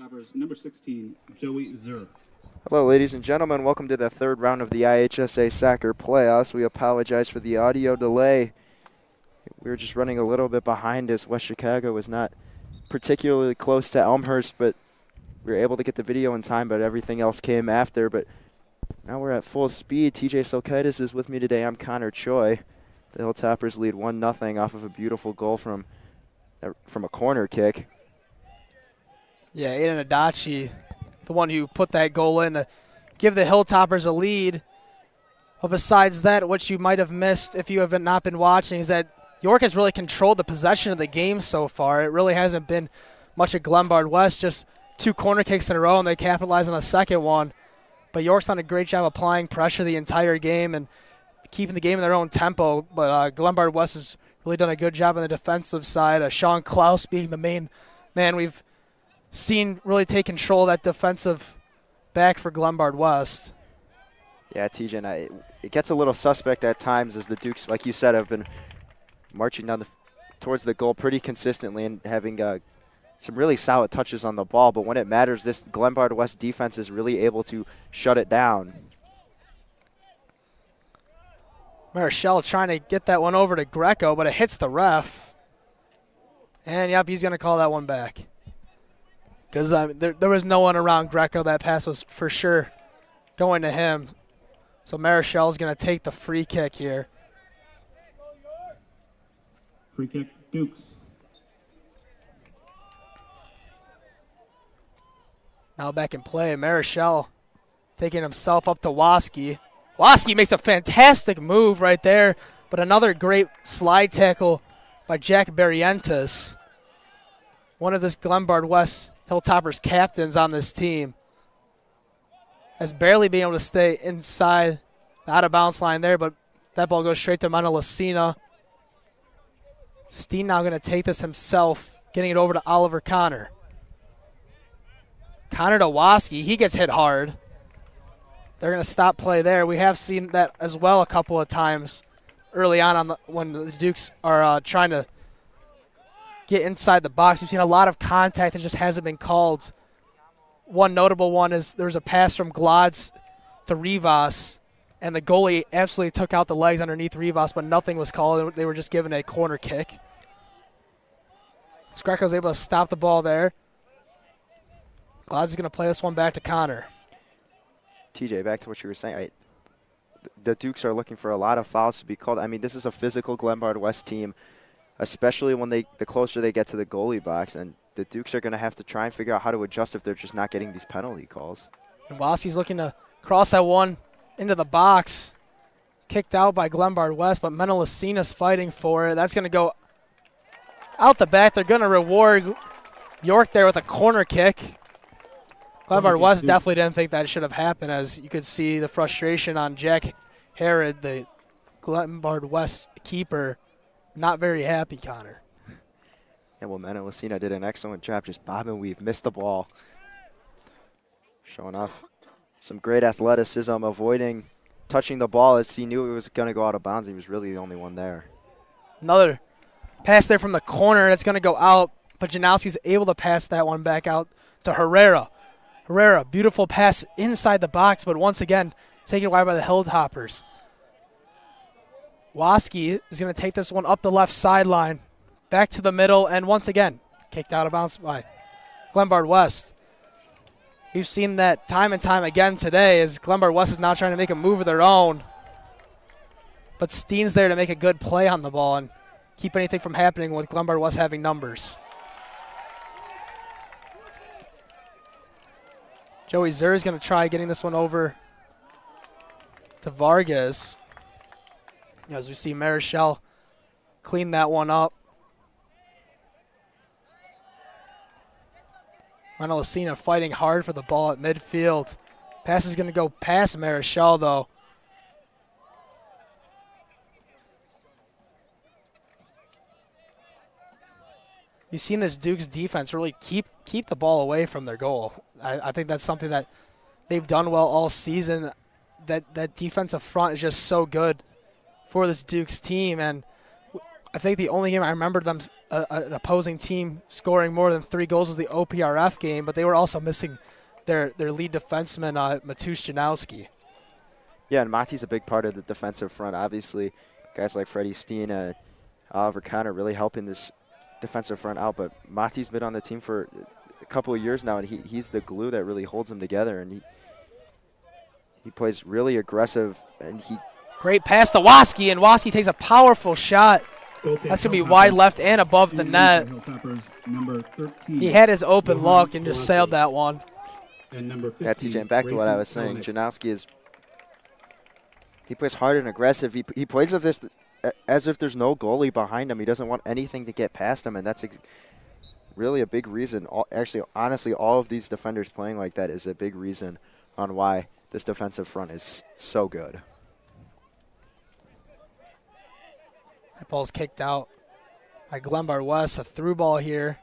Hilltoppers, number 16, Joey Zur. Hello, ladies and gentlemen. Welcome to the third round of the IHSA soccer playoffs. We apologize for the audio delay. We were just running a little bit behind as West Chicago was not particularly close to Elmhurst, but we were able to get the video in time, but everything else came after. But now we're at full speed. TJ Silkaitis is with me today. I'm Connor Choi. The Hilltoppers lead 1-0 off of a beautiful goal from a corner kick. Yeah, Aiden Adachi, the one who put that goal in to give the Hilltoppers a lead. But besides that, what you might have missed if you have not been watching is that York has really controlled the possession of the game so far. It really hasn't been much at Glenbard West, just 2 corner kicks in a row, and they capitalized on the second one. But York's done a great job applying pressure the entire game and keeping the game in their own tempo. But Glenbard West has really done a good job on the defensive side. Sean Klaus being the main man we've seen really take control of that defensive back for Glenbard West. Yeah, TJ, and it gets a little suspect at times as the Dukes, like you said, have been marching down towards the goal pretty consistently and having some really solid touches on the ball. But when it matters, this Glenbard West defense is really able to shut it down. Marichal trying to get that one over to Greco, but it hits the ref. And, yep, he's going to call that one back. Because there was no one around Greco. That pass was for sure going to him. So Marichal's going to take the free kick here. Free kick, Dukes. Now back in play. Marichal taking himself up to Waski. Waski makes a fantastic move right there, but another great slide tackle by Jack Barrientos, one of this Glenbard West Hilltoppers captains on this team, has barely been able to stay inside the out-of-bounds line there, but that ball goes straight to Montelesina. Steen now going to take this himself, getting it over to Oliver Connor. Connor to Waski. He gets hit hard. They're going to stop play there. We have seen that as well a couple of times early on when the Dukes are trying to get inside the box. We've seen a lot of contact that just hasn't been called. One notable one is there was a pass from Glodz to Rivas, and the goalie absolutely took out the legs underneath Rivas, but nothing was called. They were just given a corner kick. Greco was able to stop the ball there. Glodz is going to play this one back to Connor. TJ, back to what you were saying. The Dukes are looking for a lot of fouls to be called. I mean, this is a physical Glenbard West team, especially when the closer they get to the goalie box, and the Dukes are going to have to try and figure out how to adjust if they're just not getting these penalty calls. And Waski's looking to cross that one into the box. Kicked out by Glenbard West, but Montelesina's fighting for it. That's going to go out the back. They're going to reward York there with a corner kick. Glenbard West definitely didn't think that should have happened, as you could see the frustration on Jack Herod, the Glenbard West keeper. Not very happy, Connor. Yeah, well, Montelesina did an excellent job just bob and weave, missed the ball. Showing off some great athleticism, avoiding touching the ball as he knew it was going to go out of bounds. He was really the only one there. Another pass there from the corner. It's going to go out, but Janowski's able to pass that one back out to Herrera. Herrera, beautiful pass inside the box, but once again, taken away by the Hilltoppers. Waski is going to take this one up the left sideline, back to the middle, and once again, kicked out of bounds by Glenbard West. We've seen that time and time again today as Glenbard West is now trying to make a move of their own. But Steen's there to make a good play on the ball and keep anything from happening with Glenbard West having numbers. Joey Zur is going to try getting this one over to Vargas. As we see Marichal clean that one up. Montelesina fighting hard for the ball at midfield. Pass is going to go past Marichal, though. You've seen this Dukes defense really keep the ball away from their goal. I think that's something that they've done well all season. That defensive front is just so good for this Dukes team, and I think the only game I remember them an opposing team scoring more than 3 goals was the OPRF game, but they were also missing their lead defenseman, Matusz Janowski. Yeah, and Monty's a big part of the defensive front. Obviously, guys like Freddie Steen and Oliver Connor really helping this defensive front out, but Monty's been on the team for a couple of years now, and he's the glue that really holds them together, and he plays really aggressive, and Great pass to Waski, and Waski takes a powerful shot. That's going to be wide left and above the net. He had his open look and just sailed that one. Yeah, TJ, and back to what I was saying, Janowski he plays hard and aggressive. He plays as if there's no goalie behind him. He doesn't want anything to get past him, and that's really a big reason. Actually, honestly, all of these defenders playing like that is a big reason on why this defensive front is so good. That ball's kicked out by Glenbard West. A through ball here.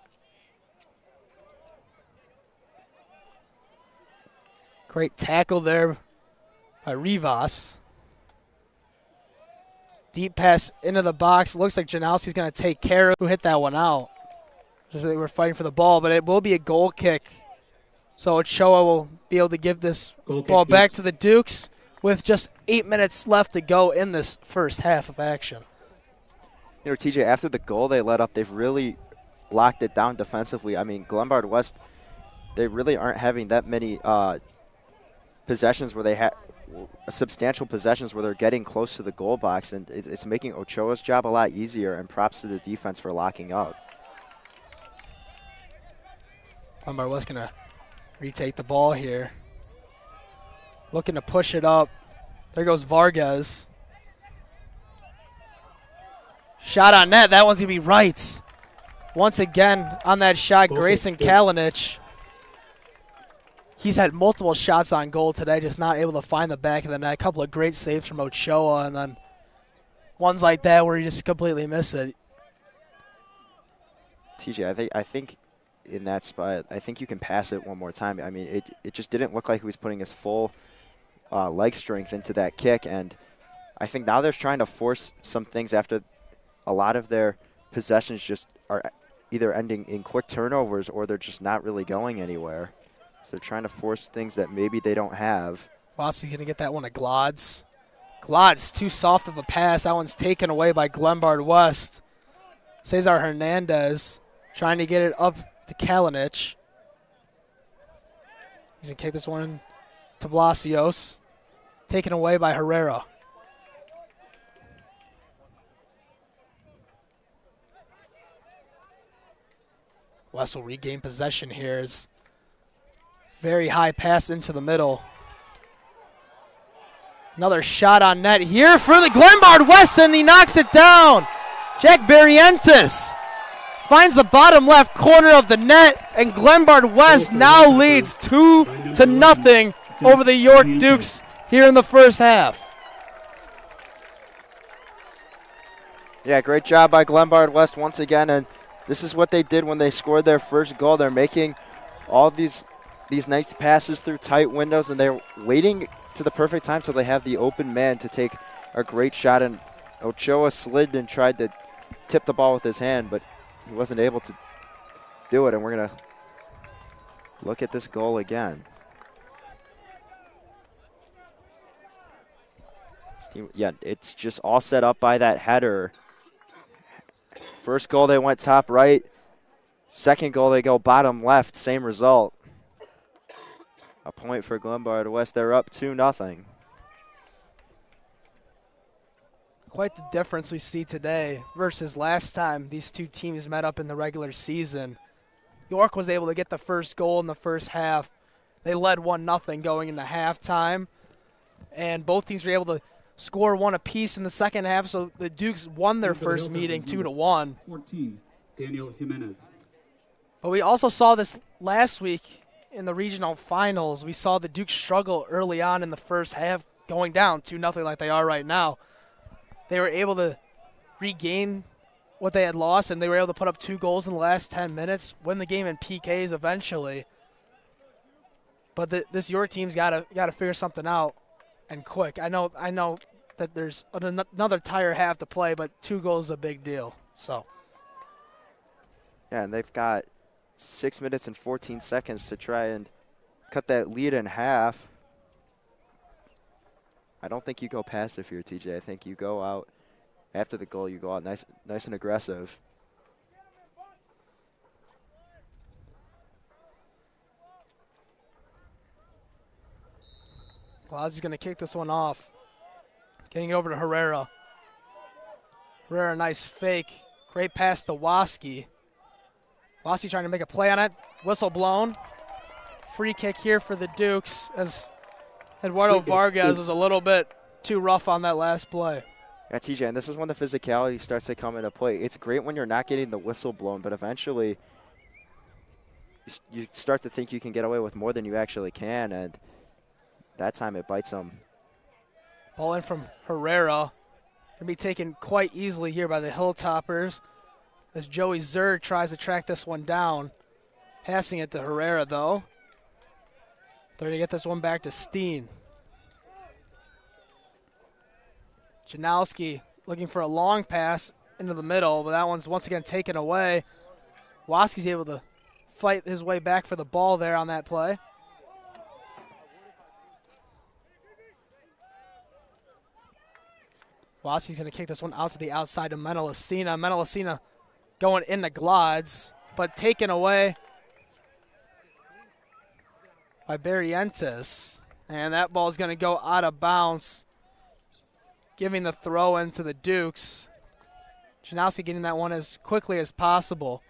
Great tackle there by Rivas. Deep pass into the box. Looks like Janowski's going to take care of who hit that one out. Just they were fighting for the ball, but it will be a goal kick. So Ochoa will be able to give this ball back to the Dukes with just 8 minutes left to go in this first half of action. You know, TJ, after the goal they let up, they've really locked it down defensively. I mean, Glenbard West, they really aren't having that many possessions where they have substantial possessions where they're getting close to the goal box, and it's making Ochoa's job a lot easier, and props to the defense for locking up. Glenbard West going to retake the ball here. Looking to push it up. There goes Vargas. Shot on net. That one's going to be right. Once again on that shot, Grayson Kalinic. He's had multiple shots on goal today, just not able to find the back of the net. A couple of great saves from Ochoa, and then ones like that where you just completely miss it. TJ, I think in that spot, I think you can pass it one more time. I mean, it just didn't look like he was putting his full leg strength into that kick, and I think now they're trying to force some things after a lot of their possessions just are either ending in quick turnovers or they're just not really going anywhere. So they're trying to force things that maybe they don't have. Wassi's going to get that one to Glodz. Glodz, too soft of a pass. That one's taken away by Glenbard West. Cesar Hernandez trying to get it up to Kalinic. He's going to kick this one to Blasios. Taken away by Herrera. West will regain possession here. Is very high pass into the middle. Another shot on net here for the Glenbard West, and he knocks it down. Jack Barrientos finds the bottom left corner of the net, and Glenbard West now leads 2-0 over the York Dukes here in the first half. Yeah, great job by Glenbard West once again, and this is what they did when they scored their first goal. They're making all these nice passes through tight windows, and they're waiting to the perfect time so they have the open man to take a great shot. And Ochoa slid and tried to tip the ball with his hand, but he wasn't able to do it. And we're going to look at this goal again. Yeah, it's just all set up by that header. First goal, they went top right. Second goal, they go bottom left. Same result. A point for Glenbard West. They're up 2-0. Quite the difference we see today versus last time these two teams met up in the regular season. York was able to get the first goal in the first half. They led 1-0 going into halftime, and both teams were able to score one apiece in the second half, so the Dukes won their first meeting 2-1. 14, Daniel Jimenez. But we also saw this last week in the regional finals. We saw the Dukes struggle early on in the first half, going down 2-0 like they are right now. They were able to regain what they had lost, and they were able to put up 2 goals in the last 10 minutes, win the game in PKs eventually. But this York team's got to figure something out, and quick. I know that there's another entire half to play, but 2 goals is a big deal. So Yeah, and they've got 6 minutes and 14 seconds to try and cut that lead in half. I don't think you go passive here, TJ. I think you go out after the goal. You go out nice and aggressive. Glod's going to kick this one off. Getting it over to Herrera. Herrera, nice fake. Great pass to Waski. Waski trying to make a play on it. Whistle blown. Free kick here for the Dukes as Eduardo Vargas was a little bit too rough on that last play. Yeah, TJ, and this is when the physicality starts to come into play. It's great when you're not getting the whistle blown, but eventually you start to think you can get away with more than you actually can, and that time it bites them. Ball in from Herrera. Going to be taken quite easily here by the Hilltoppers as Joey Zerg tries to track this one down. Passing it to Herrera, though. They're going to get this one back to Steen. Janowski looking for a long pass into the middle, but that one's once again taken away. Waski's able to fight his way back for the ball there on that play. Waski's going to kick this one out to the outside to Menelacina. Menelacina going into Glods, but taken away by Barrientos. And that ball is going to go out of bounds, giving the throw in to the Dukes. Janowski getting that one as quickly as possible.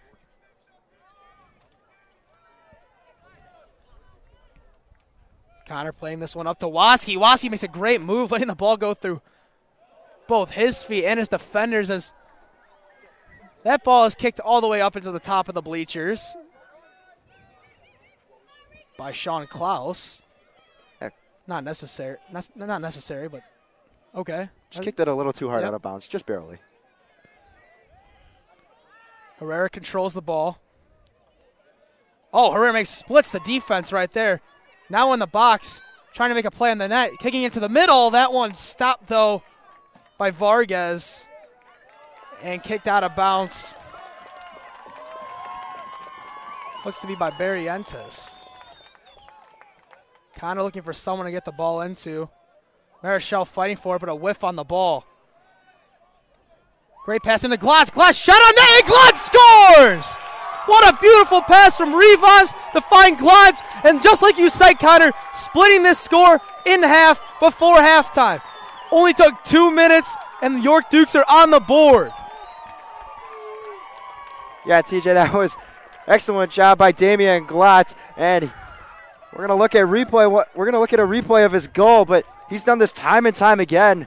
Connor playing this one up to Waski. Waski makes a great move, letting the ball go through both his feet and his defenders as that ball is kicked all the way up into the top of the bleachers by Sean Klaus. Not necessary. Not necessary, but okay. Just kicked it a little too hard out of bounds, just barely. Herrera controls the ball. Oh, Herrera makes splits the defense right there. Now in the box, trying to make a play on the net. Kicking into the middle. That one stopped, though, by Vargas and kicked out of bounds. Looks to be by Barrientos. Connor looking for someone to get the ball into. Marichal fighting for it, but a whiff on the ball. Great pass into Glotz. Glotz shot on net, and Glotz scores! What a beautiful pass from Rivas to find Glotz. And just like you said, Connor, splitting this score in half before halftime. Only took 2 minutes, and the York Dukes are on the board. Yeah, TJ, that was excellent job by Damian Glotz, and we're gonna look at replay. We're gonna look at a replay of his goal, but he's done this time and time again.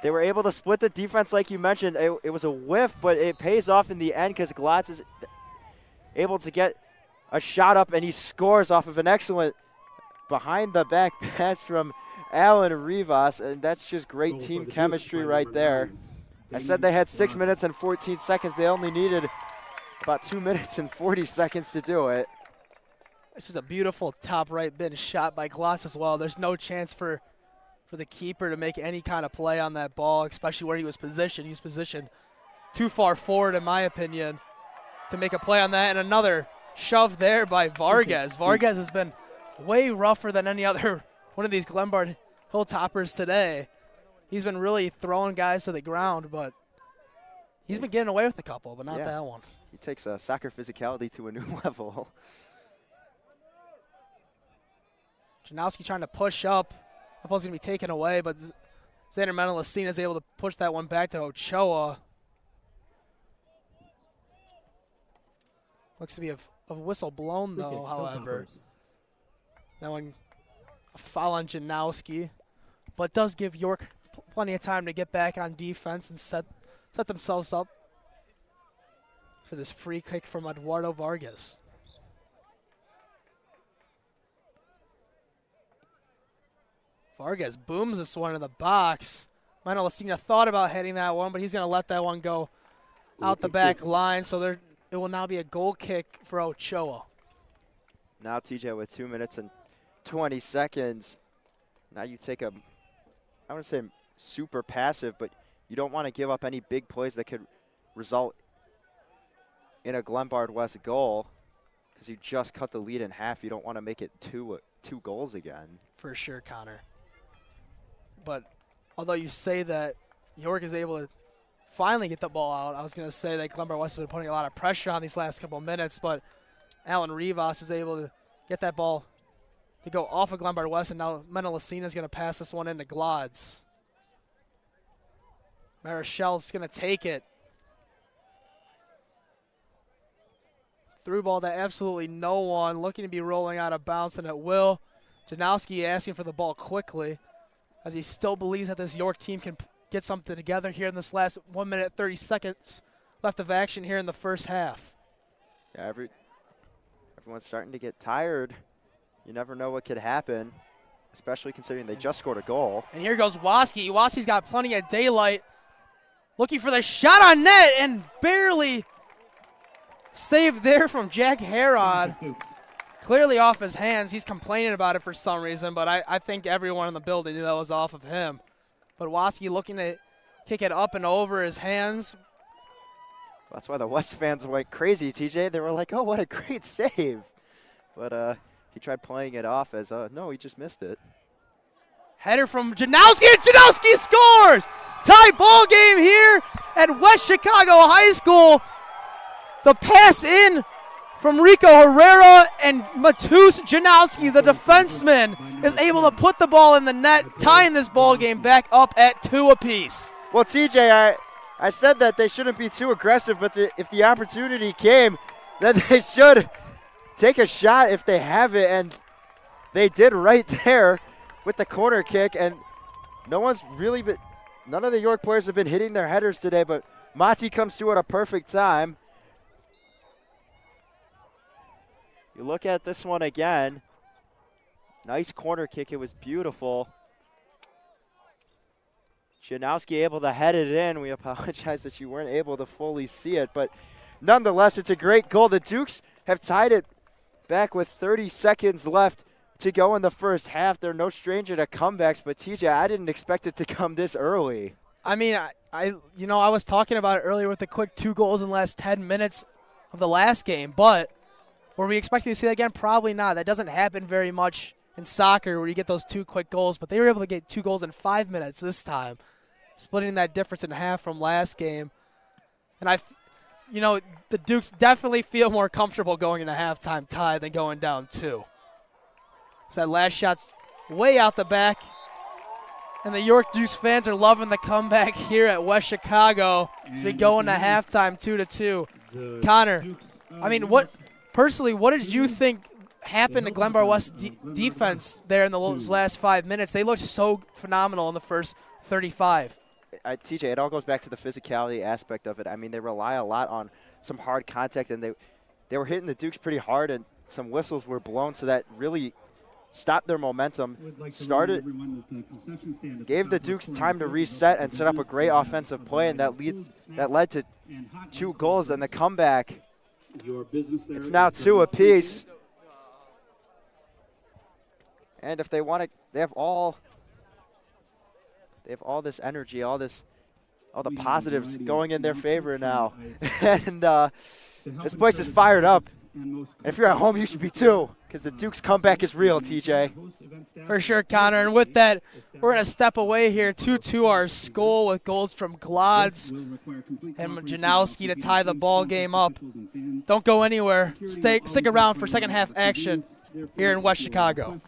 They were able to split the defense, like you mentioned. It was a whiff, but it pays off in the end because Glotz is able to get a shot up, and he scores off of an excellent behind-the-back pass from Alan Rivas, and that's just great team chemistry right there. I said they had 6 minutes and 14 seconds. They only needed about 2 minutes and 40 seconds to do it. This is a beautiful top right bin shot by Glotz as well. There's no chance for the keeper to make any kind of play on that ball, especially where he was positioned. He was positioned too far forward, in my opinion, to make a play on that. And another shove there by Vargas. Vargas has been way rougher than any other one of these Glenbard Hilltoppers today. He's been really throwing guys to the ground, but he's been getting away with a couple, but not that one. He takes soccer physicality to a new level. Janowski trying to push up. That ball's going to be taken away, but Xander Menelacina is able to push that one back to Ochoa. Looks to be a whistle blown, though, however. That one, a foul on Janowski, but does give York plenty of time to get back on defense and set themselves up for this free kick from Eduardo Vargas. Vargas booms this one in the box. Menelacina thought about hitting that one, but he's going to let that one go out the back line. So it will now be a goal kick for Ochoa. Now TJ with 2 minutes and 20 seconds. Now you take I want to say super passive, but you don't want to give up any big plays that could result in a Glenbard West goal because you just cut the lead in half. You don't want to make it two goals again. For sure, Connor. But although you say that York is able to finally get the ball out, I was going to say that Glenbard West has been putting a lot of pressure on these last couple of minutes, but Alan Rivas is able to get that ball to go off of Glenbard West, and now Menelacina is going to pass this one into Glods. Marichel's going to take it. Through ball to absolutely no one, looking to be rolling out of bounds, and it will. Janowski asking for the ball quickly, as he still believes that this York team can get something together here in this last 1 minute 30 seconds left of action here in the first half. Yeah, everyone's starting to get tired. You never know what could happen, especially considering they just scored a goal. And here goes Waski. Waski's got plenty of daylight. Looking for the shot on net and barely saved there from Jack Herod. Clearly off his hands. He's complaining about it for some reason, but I think everyone in the building knew that was off of him. But Waski looking to kick it up and over his hands. That's why the West fans went crazy, TJ. They were like, oh, what a great save. But he tried playing it off as, no, he just missed it. Header from Janowski, and Janowski scores! Tie ball game here at West Chicago High School. The pass in from Rico Herrera, and Matus Janowski, the defenseman, is able to put the ball in the net, tying this ball game back up at 2 apiece. Well, TJ, I said that they shouldn't be too aggressive, but if the opportunity came, then they should take a shot if they have it, and they did right there with the corner kick, and none of the York players have been hitting their headers today, but Mati comes through at a perfect time. You look at this one again. Nice corner kick. It was beautiful. Janowski able to head it in. We apologize that you weren't able to fully see it, but nonetheless, it's a great goal. The Dukes have tied it back with 30 seconds left to go in the first half. They're no stranger to comebacks, but TJ, I didn't expect it to come this early. I mean, I was talking about it earlier with the quick 2 goals in the last 10 minutes of the last game, but were we expecting to see that again? Probably not. That doesn't happen very much in soccer where you get those 2 quick goals, but they were able to get 2 goals in 5 minutes this time, splitting that difference in half from last game. And the Dukes definitely feel more comfortable going into halftime tie than going down 2. So that last shot's way out the back. And the York Dukes fans are loving the comeback here at West Chicago as we go into halftime 2-2. Connor, I mean, what did you think happened to Glenbard West defense there in those last 5 minutes? They looked so phenomenal in the first 35. TJ, it all goes back to the physicality aspect of it. I mean, they rely a lot on some hard contact, and they were hitting the Dukes pretty hard, and some whistles were blown, so that really stopped their momentum, gave the Dukes time to reset and set up a great offensive play, and that led to 2 goals. And the comeback, it's now 2 apiece. And if they want to, they have all this energy, all the positives going in their favor now. And this place is fired up. And if you're at home, you should be too, because the Dukes comeback is real, TJ. For sure, Connor. And with that, we're going to step away here. 2-2 our score with goals from Glods and Janowski to tie the ball game up. Don't go anywhere. Stick around for second half action here in West Chicago.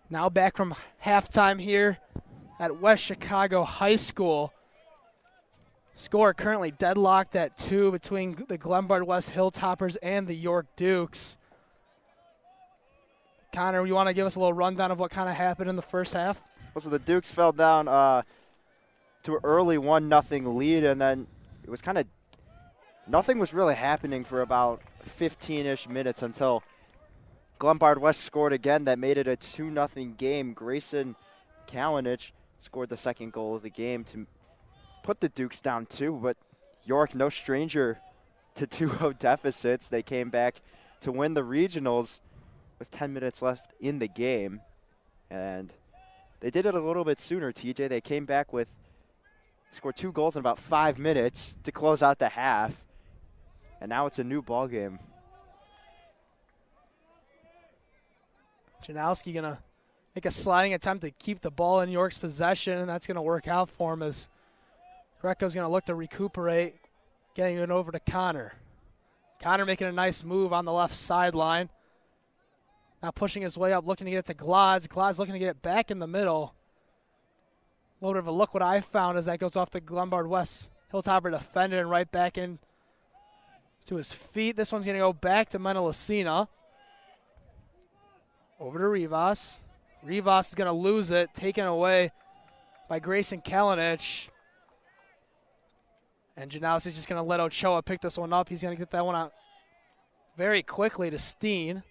Now back from halftime here at West Chicago High School. Score currently deadlocked at 2 between the Glenbard West Hilltoppers and the York Dukes. Connor, you want to give us a little rundown of what kind of happened in the first half? Well, so the Dukes fell down to an early 1-0 lead, and then it was kind of nothing was really happening for about 15-ish minutes until Glenbard West scored again. That made it a 2-0 game. Grayson Kalinich scored the second goal of the game to put the Dukes down 2, but York, no stranger to 2-0 deficits. They came back to win the regionals with 10 minutes left in the game, and they did it a little bit sooner, TJ. They came back with, scored 2 goals in about 5 minutes to close out the half, and now it's a new ball game. Janowski going to make a sliding attempt to keep the ball in York's possession, and that's going to work out for him as Greco's going to look to recuperate, getting it over to Connor. Connor making a nice move on the left sideline. Now pushing his way up, looking to get it to Glods. Glods looking to get it back in the middle. A little bit of a look what I found as that goes off the Glenbard West Hilltopper defender and right back in to his feet. This one's going to go back to Menelacina. Over to Rivas. Rivas is going to lose it, taken away by Grayson Kalinich. And Janowski's just going to let Ochoa pick this one up. He's going to get that one out very quickly to Steen.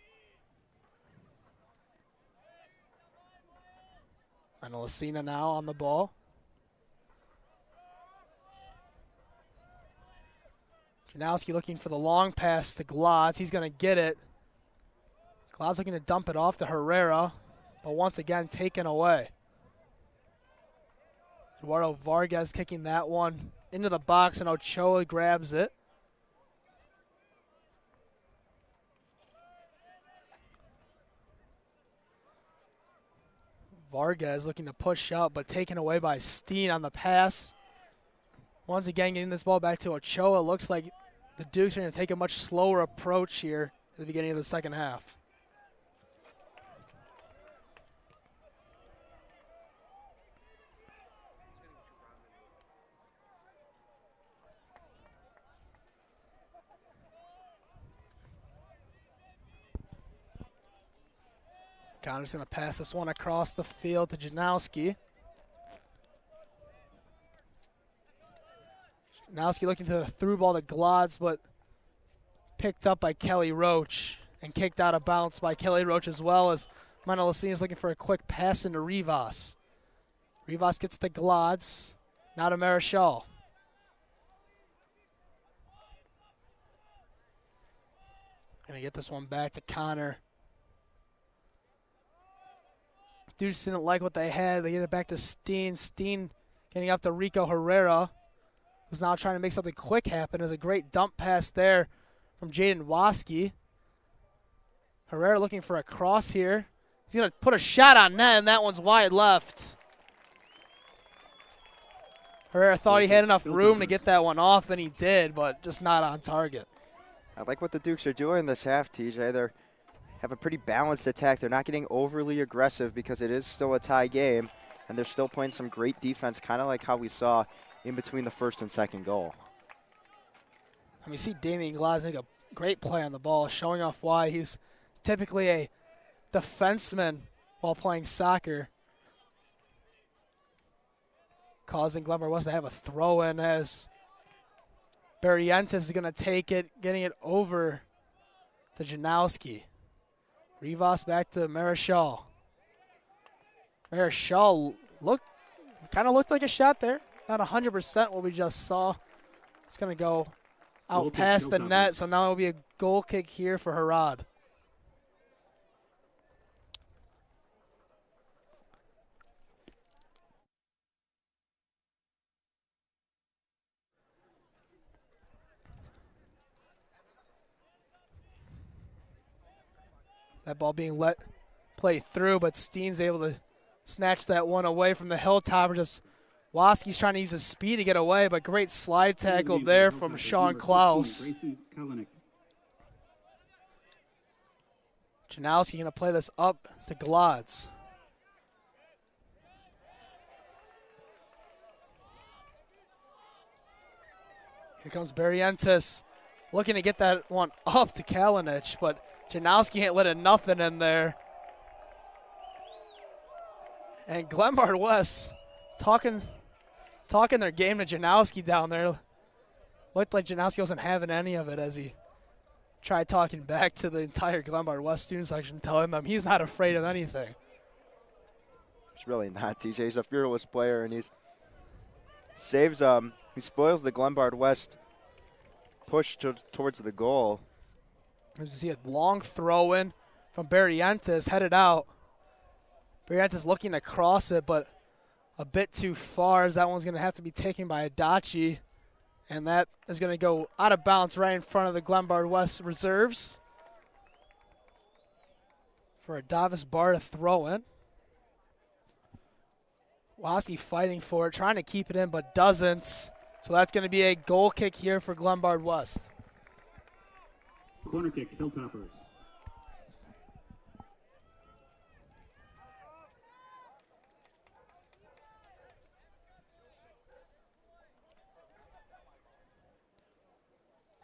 And Menelacina now on the ball. Janowski looking for the long pass to Glods. He's going to get it. Glods looking to dump it off to Herrera, but once again taken away. Eduardo Vargas kicking that one into the box, and Ochoa grabs it. Vargas looking to push up, but taken away by Steen on the pass. Once again, getting this ball back to Ochoa. Looks like the Dukes are going to take a much slower approach here at the beginning of the second half. Connor's going to pass this one across the field to Janowski. Janowski looking to the through ball to Glods, but picked up by Kelly Roach and kicked out of bounds by Kelly Roach as well, as Menelacina is looking for a quick pass into Rivas. Rivas gets the Glods, now to Marichal. Going to get this one back to Connor. Dukes didn't like what they had. They get it back to Steen. Steen getting up to Rico Herrera, who's now trying to make something quick happen. There's a great dump pass there from Jaden Waski. Herrera looking for a cross here. He's going to put a shot on net, and that one's wide left. Herrera thought he had enough room to get that one off, and he did, but just not on target. I like what the Dukes are doing this half, TJ. They have a pretty balanced attack. They're not getting overly aggressive because it is still a tie game, and they're still playing some great defense, kind of like how we saw in between the first and second goal. I mean, see Damian Glods make a great play on the ball, showing off why he's typically a defenseman while playing soccer, causing Glenbard West to have a throw-in as Barrientos is going to take it, getting it over to Janowski. Rivas back to Marichal. Marichal kind of looked like a shot there. Not 100% what we just saw. It's going to go out past the net, so now it will be a goal kick here for Harad. That ball being let play through, but Steen's able to snatch that one away from the Hilltoppers. Just Waski's trying to use his speed to get away, but great slide tackle there from Sean Klaus. Janowski going to play this up to Glods. Here comes Barrientos looking to get that one up to Kalinic, but Janowski ain't letting nothing in there. And Glenbard West talking their game to Janowski down there. Looked like Janowski wasn't having any of it as he tried talking back to the entire Glenbard West student section, telling them he's not afraid of anything. It's really not, TJ. He's a fearless player, and he spoils the Glenbard West push towards the goal. You see a long throw in from Barrientos, headed out. Barrientos looking to cross it, but a bit too far, as that one's going to have to be taken by Adachi. And that is going to go out of bounds right in front of the Glenbard West reserves for a Davis Bar to throw in. Waski fighting for it, trying to keep it in, but doesn't. So that's going to be a goal kick here for Glenbard West. Corner kick, Hilltoppers.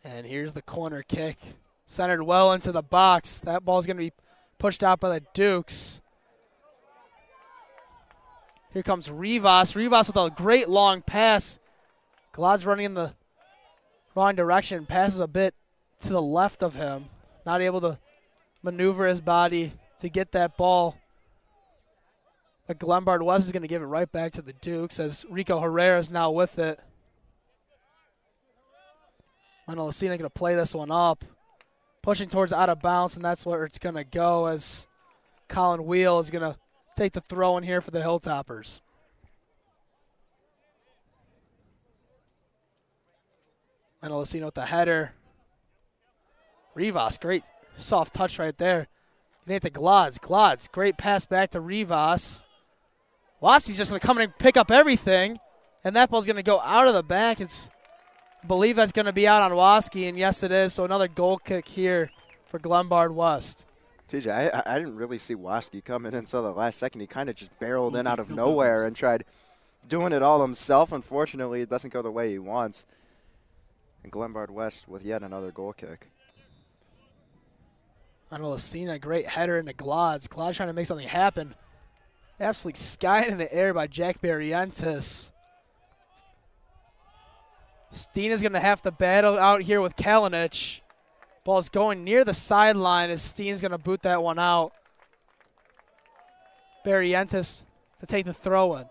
And here's the corner kick. Centered well into the box. That ball's going to be pushed out by the Dukes. Here comes Rivas. Rivas with a great long pass. Glad's running in the wrong direction. Passes a bit to the left of him. Not able to maneuver his body to get that ball. But Glenbard West is going to give it right back to the Dukes as Rico Herrera is now with it. Menelacina going to play this one up. Pushing towards out of bounds, and that's where it's going to go as Colin Wheel is going to take the throw in here for the Hilltoppers. Menelacina with the header. Rivas, great soft touch right there. Getting it to Glads. Glads, great pass back to Rivas. Wassi's just going to come in and pick up everything, and that ball's going to go out of the back. I believe that's going to be out on Waski, and yes, it is. So another goal kick here for Glenbard West. TJ, I didn't really see Waski come in until the last second. He kind of just barreled in out of nowhere and tried doing it all himself. Unfortunately, it doesn't go the way he wants. And Glenbard West with yet another goal kick. Menelacina, great header into Glads. Glads trying to make something happen. Absolutely skied in the air by Jack Barrientos. Steena's going to have to battle out here with Kalinic. Ball's going near the sideline as Steen's going to boot that one out. Barrientos to take the throw in.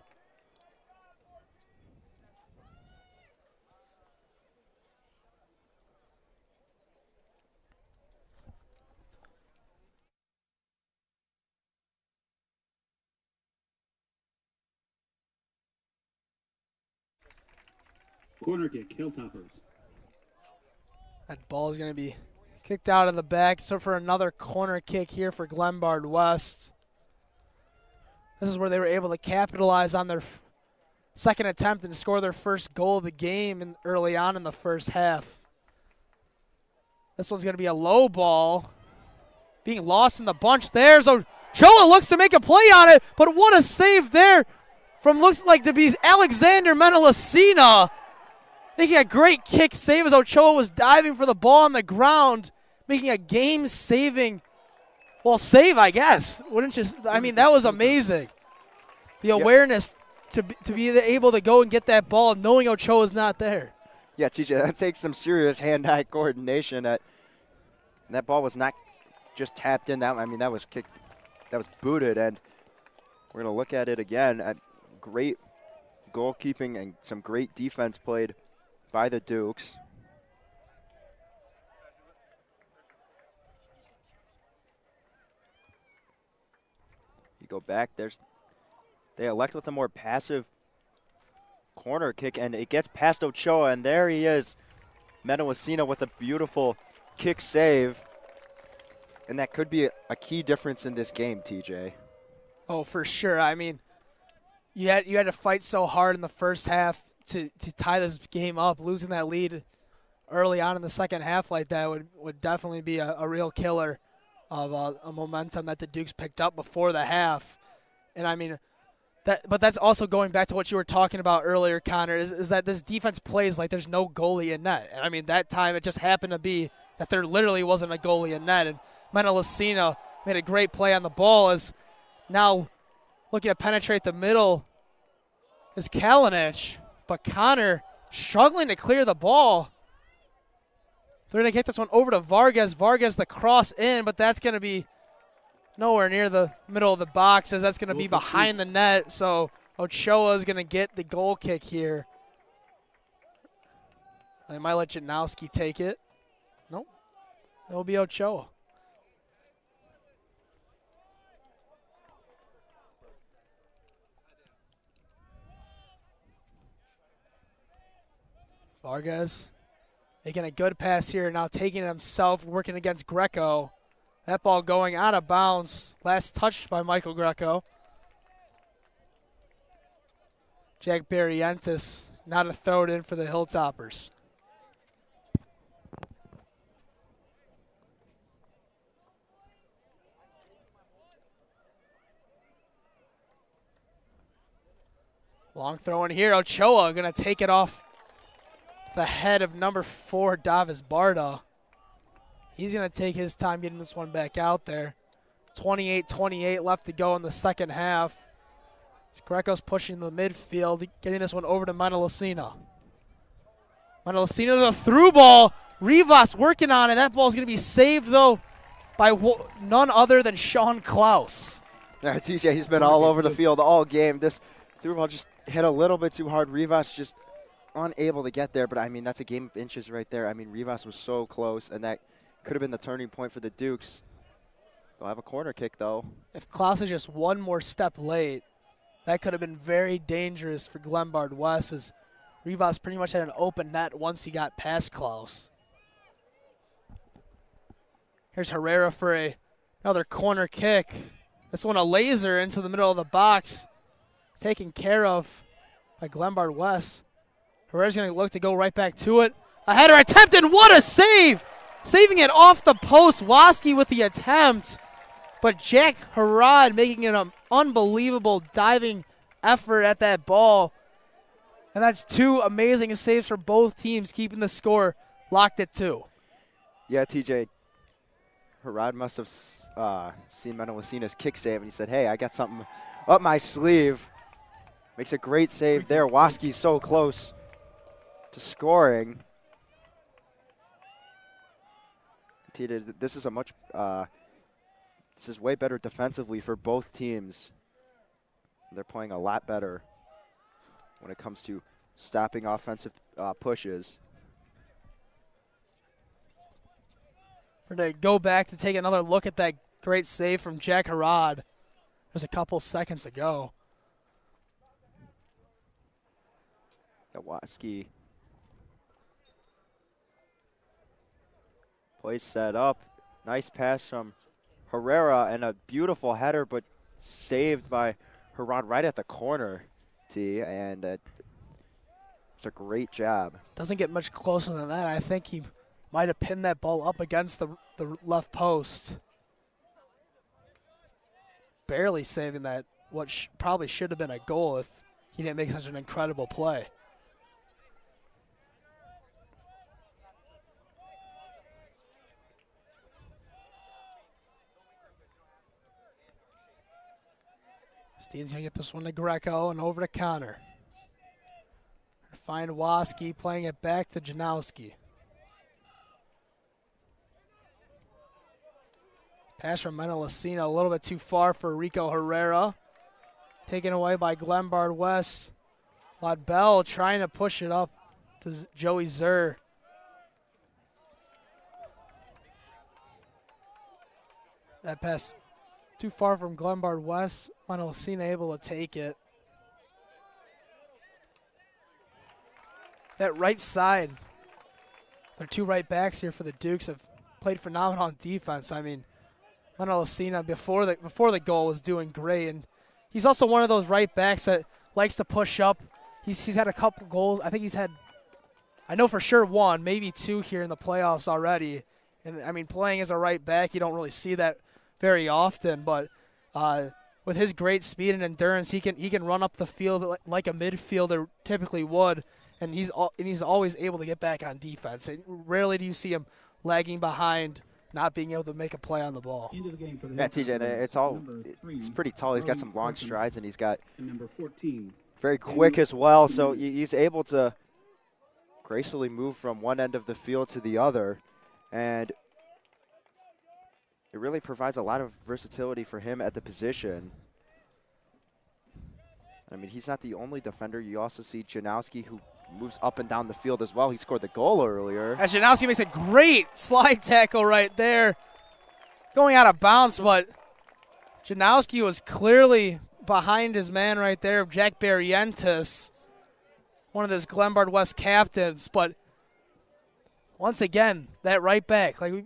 Corner kick, Hilltoppers. That ball is going to be kicked out of the back. So for another corner kick here for Glenbard West. This is where they were able to capitalize on their second attempt and score their first goal of the game early on in the first half. This one's going to be a low ball. Being lost in the bunch there. So Choa looks to make a play on it, but what a save there from looks like to be Alexander Menelacina. Making a great kick save as Ochoa was diving for the ball on the ground, making a game-saving, save, I guess. Wouldn't you? I mean, that was amazing. The awareness to be able to go and get that ball knowing Ochoa's not there. Yeah, TJ, that takes some serious hand-eye coordination. That ball was not just tapped in. That was kicked. That was booted, and we're going to look at it again. Great goalkeeping and some great defense played by the Dukes. You go back, they elect with a more passive corner kick, and it gets past Ochoa, and there he is. Menelacina with a beautiful kick save. And that could be a key difference in this game, TJ. Oh, for sure. I mean, you had to fight so hard in the first half to tie this game up. Losing that lead early on in the second half like that would definitely be a real killer of a momentum that the Dukes picked up before the half. And, I mean, But that's also going back to what you were talking about earlier, Connor, is that this defense plays like there's no goalie in net. And I mean, that time it just happened to be that there literally wasn't a goalie in net. And Menelacina made a great play on the ball, as now looking to penetrate the middle is Kalinich. But Connor struggling to clear the ball. They're going to kick this one over to Vargas. Vargas the cross in, but that's going to be nowhere near the middle of the box, as that's going to be behind the net. So Ochoa is going to get the goal kick here. They might let Janowski take it. Nope. It'll be Ochoa. Vargas making a good pass here, now taking it himself, working against Greco. That ball going out of bounds. Last touch by Michael Greco. Jack Barrientos not a throw it in for the Hilltoppers. Long throw in here. Ochoa going to take it off the head of number 4, Davis Barda. He's going to take his time getting this one back out there. 28-28 left to go in the second half. Greco's pushing the midfield, getting this one over to Menelacina. Menelacina the through ball. Rivas working on it. That ball's going to be saved, though, by none other than Sean Klaus. Yeah, TJ, he's been all over the field all game. This through ball just hit a little bit too hard. Rivas just unable to get there, but, I mean, that's a game of inches right there. I mean, Rivas was so close, and that could have been the turning point for the Dukes. They'll have a corner kick, though. If Klaus is just one more step late, that could have been very dangerous for Glenbard West, as Rivas pretty much had an open net once he got past Klaus. Here's Herrera for another corner kick. This one a laser into the middle of the box, taken care of by Glenbard West. Herrera's going to look to go right back to it. A header attempted. What a save! Saving it off the post. Waski with the attempt. But Jack Harad making an unbelievable diving effort at that ball. And that's two amazing saves for both teams, keeping the score locked at 2. Yeah, TJ. Harad must have seen Menelacina's kick save, and he said, hey, I got something up my sleeve. Makes a great save there. Waski's so close to scoring. TJ, this is a much this is way better defensively for both teams. They're playing a lot better when it comes to stopping offensive pushes. We're going to go back to take another look at that great save from Jack Harad just a couple seconds ago. Waski plays set up. Nice pass from Herrera and a beautiful header, but saved by Harad right at the corner, and it's a great job. Doesn't get much closer than that. I think he might have pinned that ball up against the left post. Barely saving that, what probably should have been a goal if he didn't make such an incredible play. Steen's going to get this one to Greco and over to Connor. Find Waski, playing it back to Janowski. Pass from Menelacina, a little bit too far for Rico Herrera. Taken away by Glenbard West. Laudbell trying to push it up to Joey Zur. That pass too far from Glenbard West. Menelacina able to take it. That right side, their two right backs here for the Dukes have played phenomenal on defense. I mean, Menelacina before the goal was doing great, and he's also one of those right backs that likes to push up. He's had a couple goals. I think he's had, I know for sure 1, maybe 2 here in the playoffs already. And I mean, playing as a right back, you don't really see that very often, but with his great speed and endurance, he can run up the field like a midfielder typically would, and he's always able to get back on defense. And rarely do you see him lagging behind, not being able to make a play on the ball. Into the game for the Yeah, TJ, Hilltoppers, it's pretty tall. He's got some long strides, and he's got and number 14. very quick as well. So he's able to gracefully move from one end of the field to the other, and it really provides a lot of versatility for him at the position. I mean, he's not the only defender. You also see Janowski, who moves up and down the field as well. He scored the goal earlier. As Janowski makes a great slide tackle right there, going out of bounds, but Janowski was clearly behind his man right there, Jack Barrientos, one of those Glenbard West captains. But once again, that right back, like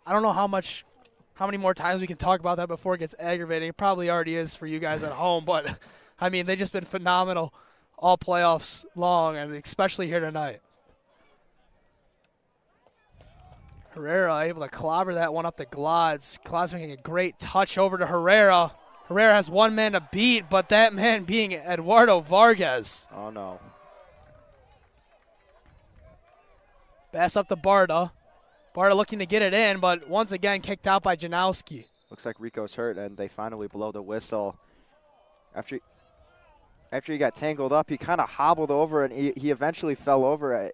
I don't know how many more times we can talk about that before it gets aggravating. It probably already is for you guys at home, but I mean, they've just been phenomenal all playoffs long, and especially here tonight. Herrera able to clobber that one up to Glodz. Glodz making a great touch over to Herrera. Herrera has one man to beat, but that man being Eduardo Vargas. Oh, no. Pass up to Barta. Barta looking to get it in, but once again kicked out by Janowski. Looks like Rico's hurt, and they finally blow the whistle. After he got tangled up, he kind of hobbled over, and he eventually fell over.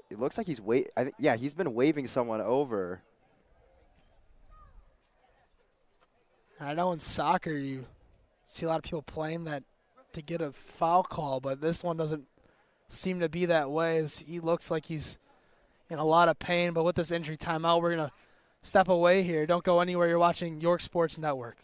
It looks like he's been waving someone over. I know in soccer you see a lot of people playing that to get a foul call, but this one doesn't seem to be that way, as he looks like he's in a lot of pain. But with this injury timeout, we're going to step away here. Don't go anywhere. You're watching York Sports Network.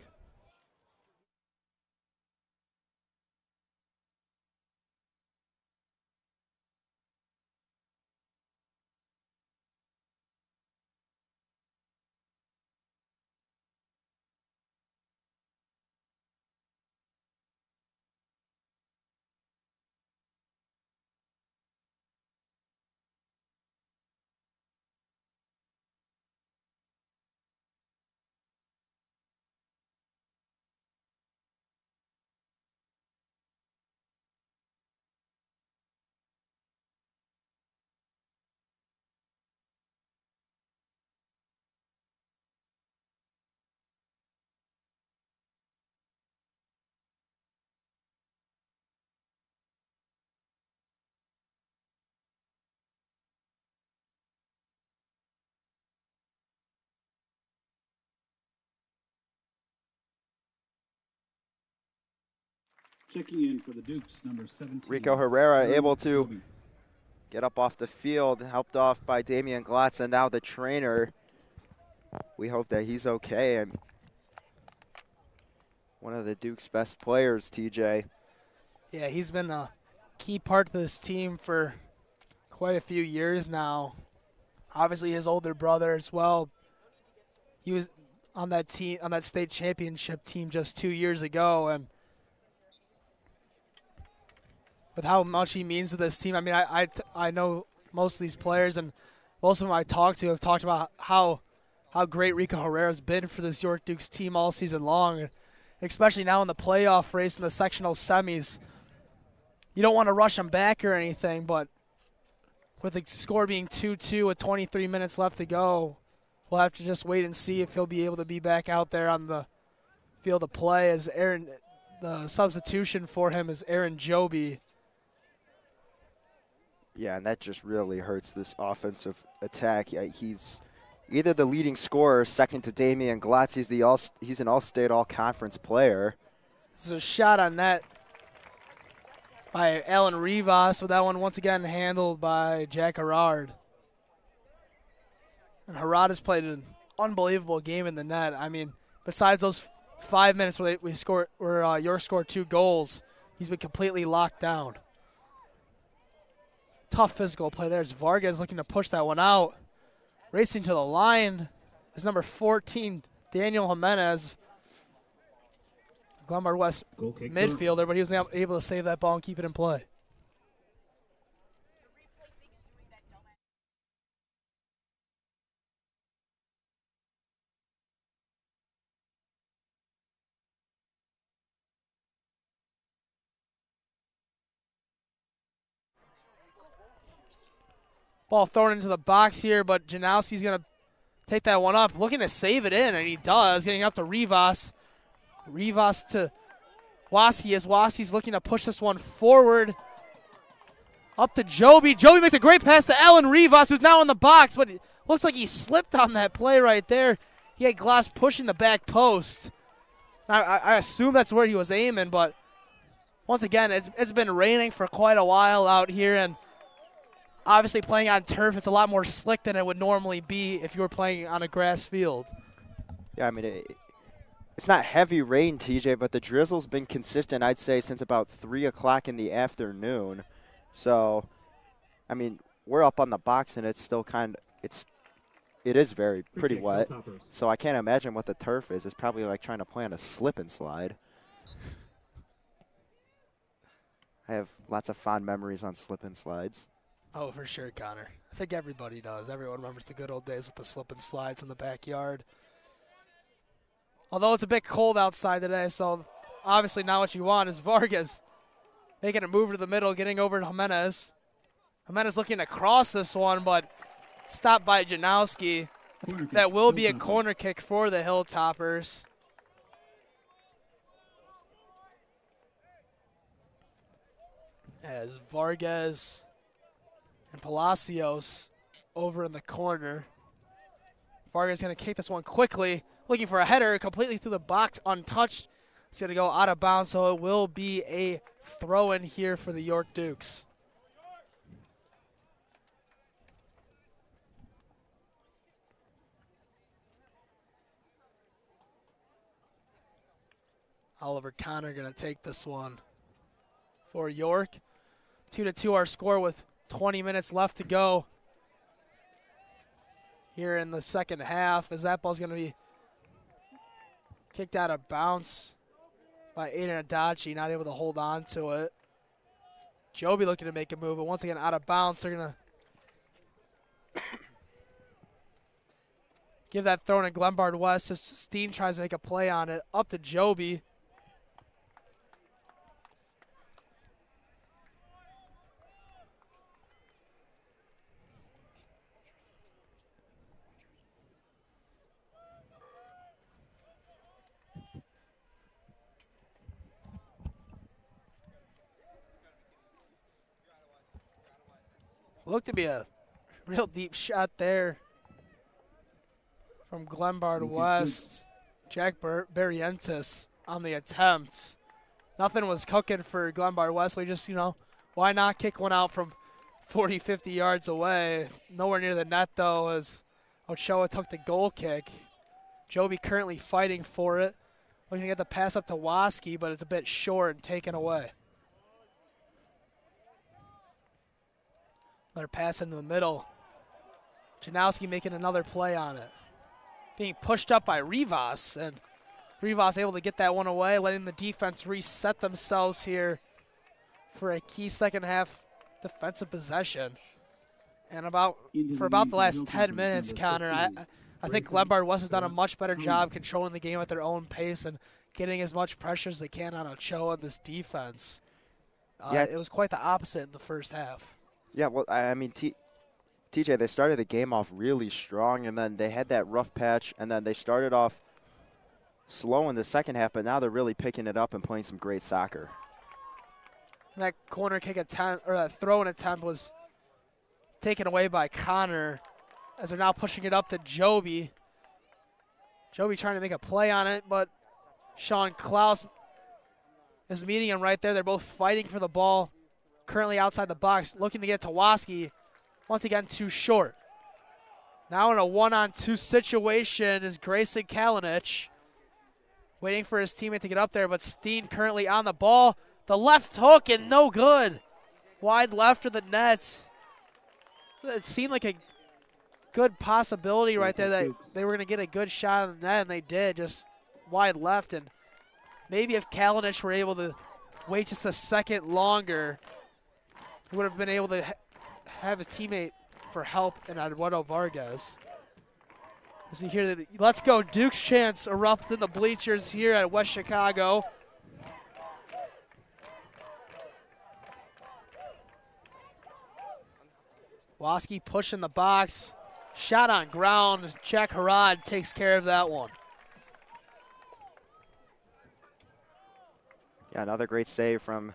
Checking in for the Dukes, number 17. Rico Herrera able to get up off the field, helped off by Damian Glotz, and now the trainer. We hope that he's okay. And one of the Duke's best players, TJ. Yeah, he's been a key part of this team for quite a few years now. Obviously, his older brother as well. He was on that team, on that state championship team just 2 years ago, and with how much he means to this team. I mean, I know most of these players, and most of them I talked to have talked about how great Rico Herrera's been for this York Dukes team all season long, especially now in the playoff race in the sectional semis. You don't want to rush him back or anything, but with the score being 2-2 with 23 minutes left to go, we'll have to just wait and see if he'll be able to be back out there on the field of play. As the substitution for him is Aaron Joby. Yeah, and that just really hurts this offensive attack. He's either the leading scorer, second to Damian Glotz. He's an all-state, all-conference player. There's a shot on net by Alan Rivas, with that one once again handled by Jack Herrard. And Herrard has played an unbelievable game in the net. I mean, besides those 5 minutes where York scored 2 goals, he's been completely locked down. Tough physical play there as Vargas looking to push that one out. Racing to the line is number 14, Daniel Jimenez, Glenbard West midfielder, but he was able to save that ball and keep it in play. Ball thrown into the box here, but Janowski's going to take that one up, looking to save it in, and he does, getting up to Rivas. Rivas to Waski as Waski's looking to push this one forward. Up to Joby. Joby makes a great pass to Alan Rivas, who's now in the box, but it looks like he slipped on that play right there. He had Glass pushing the back post. I assume that's where he was aiming, but once again, it's been raining for quite a while out here, and obviously playing on turf, it's a lot more slick than it would normally be if you were playing on a grass field. Yeah, I mean, it's not heavy rain, TJ, but the drizzle's been consistent, I'd say, since about 3 o'clock in the afternoon. So, I mean, we're up on the box, and it's still it is pretty wet. Hilltoppers. So I can't imagine what the turf is. It's probably like trying to play on a slip and slide. I have lots of fond memories on slip and slides. Oh, for sure, Connor. I think everybody does. Everyone remembers the good old days with the slip and slides in the backyard. Although it's a bit cold outside today, so obviously now what you want is Vargas making a move to the middle, getting over to Jimenez. Jimenez looking to cross this one, but stopped by Janowski. That will be a corner kick for the Hilltoppers. As Vargas and Palacios over in the corner. Vargas going to kick this one quickly, looking for a header completely through the box, untouched. It's going to go out of bounds, so it will be a throw-in here for the York Dukes. Oliver Connor going to take this one for York. 2-2 our score with 20 minutes left to go here in the second half, as that ball's going to be kicked out of bounds by Aiden Adachi, not able to hold on to it. Joby looking to make a move, but once again out of bounds. They're going to give that throw to Glenbard West as Steen tries to make a play on it. Up to Joby. Looked to be a real deep shot there from Glenbard West. Jack Barrientos on the attempt. Nothing was cooking for Glenbard West. We just, why not kick one out from 40, 50 yards away? Nowhere near the net, though, as Ochoa took the goal kick. Joby currently fighting for it. Looking to get the pass up to Waski, but it's a bit short and taken away. Another pass into the middle. Janowski making another play on it. Being pushed up by Rivas, and Rivas able to get that one away, letting the defense reset themselves here for a key second half defensive possession. And for about the last 10 minutes, Connor, I think Glenbard West has done a much better job controlling the game at their own pace and getting as much pressure as they can on Ochoa and this defense. It was quite the opposite in the first half. Yeah, well, I mean, TJ, they started the game off really strong, and then they had that rough patch, and then they started off slow in the second half, but now they're really picking it up and playing some great soccer. That corner kick attempt, or that throw-in attempt, was taken away by Connor, as they're now pushing it up to Joby. Joby trying to make a play on it, but Sean Klaus is meeting him right there. They're both fighting for the ball. Currently outside the box, looking to get to Waski. Once again, too short. Now in a 1-on-2 situation is Grayson Kalinic. Waiting for his teammate to get up there, but Steen currently on the ball. The left hook and no good. Wide left of the net. It seemed like a good possibility right there that they were going to get a good shot on the net, and they did, just wide left. And maybe if Kalinic were able to wait just a second longer, he would have been able to have a teammate for help in Eduardo Vargas. As you hear the "Let's Go Dukes" chants erupt in the bleachers here at West Chicago. Waski pushing the box. Shot on ground. Jack Harad takes care of that one. Yeah, another great save from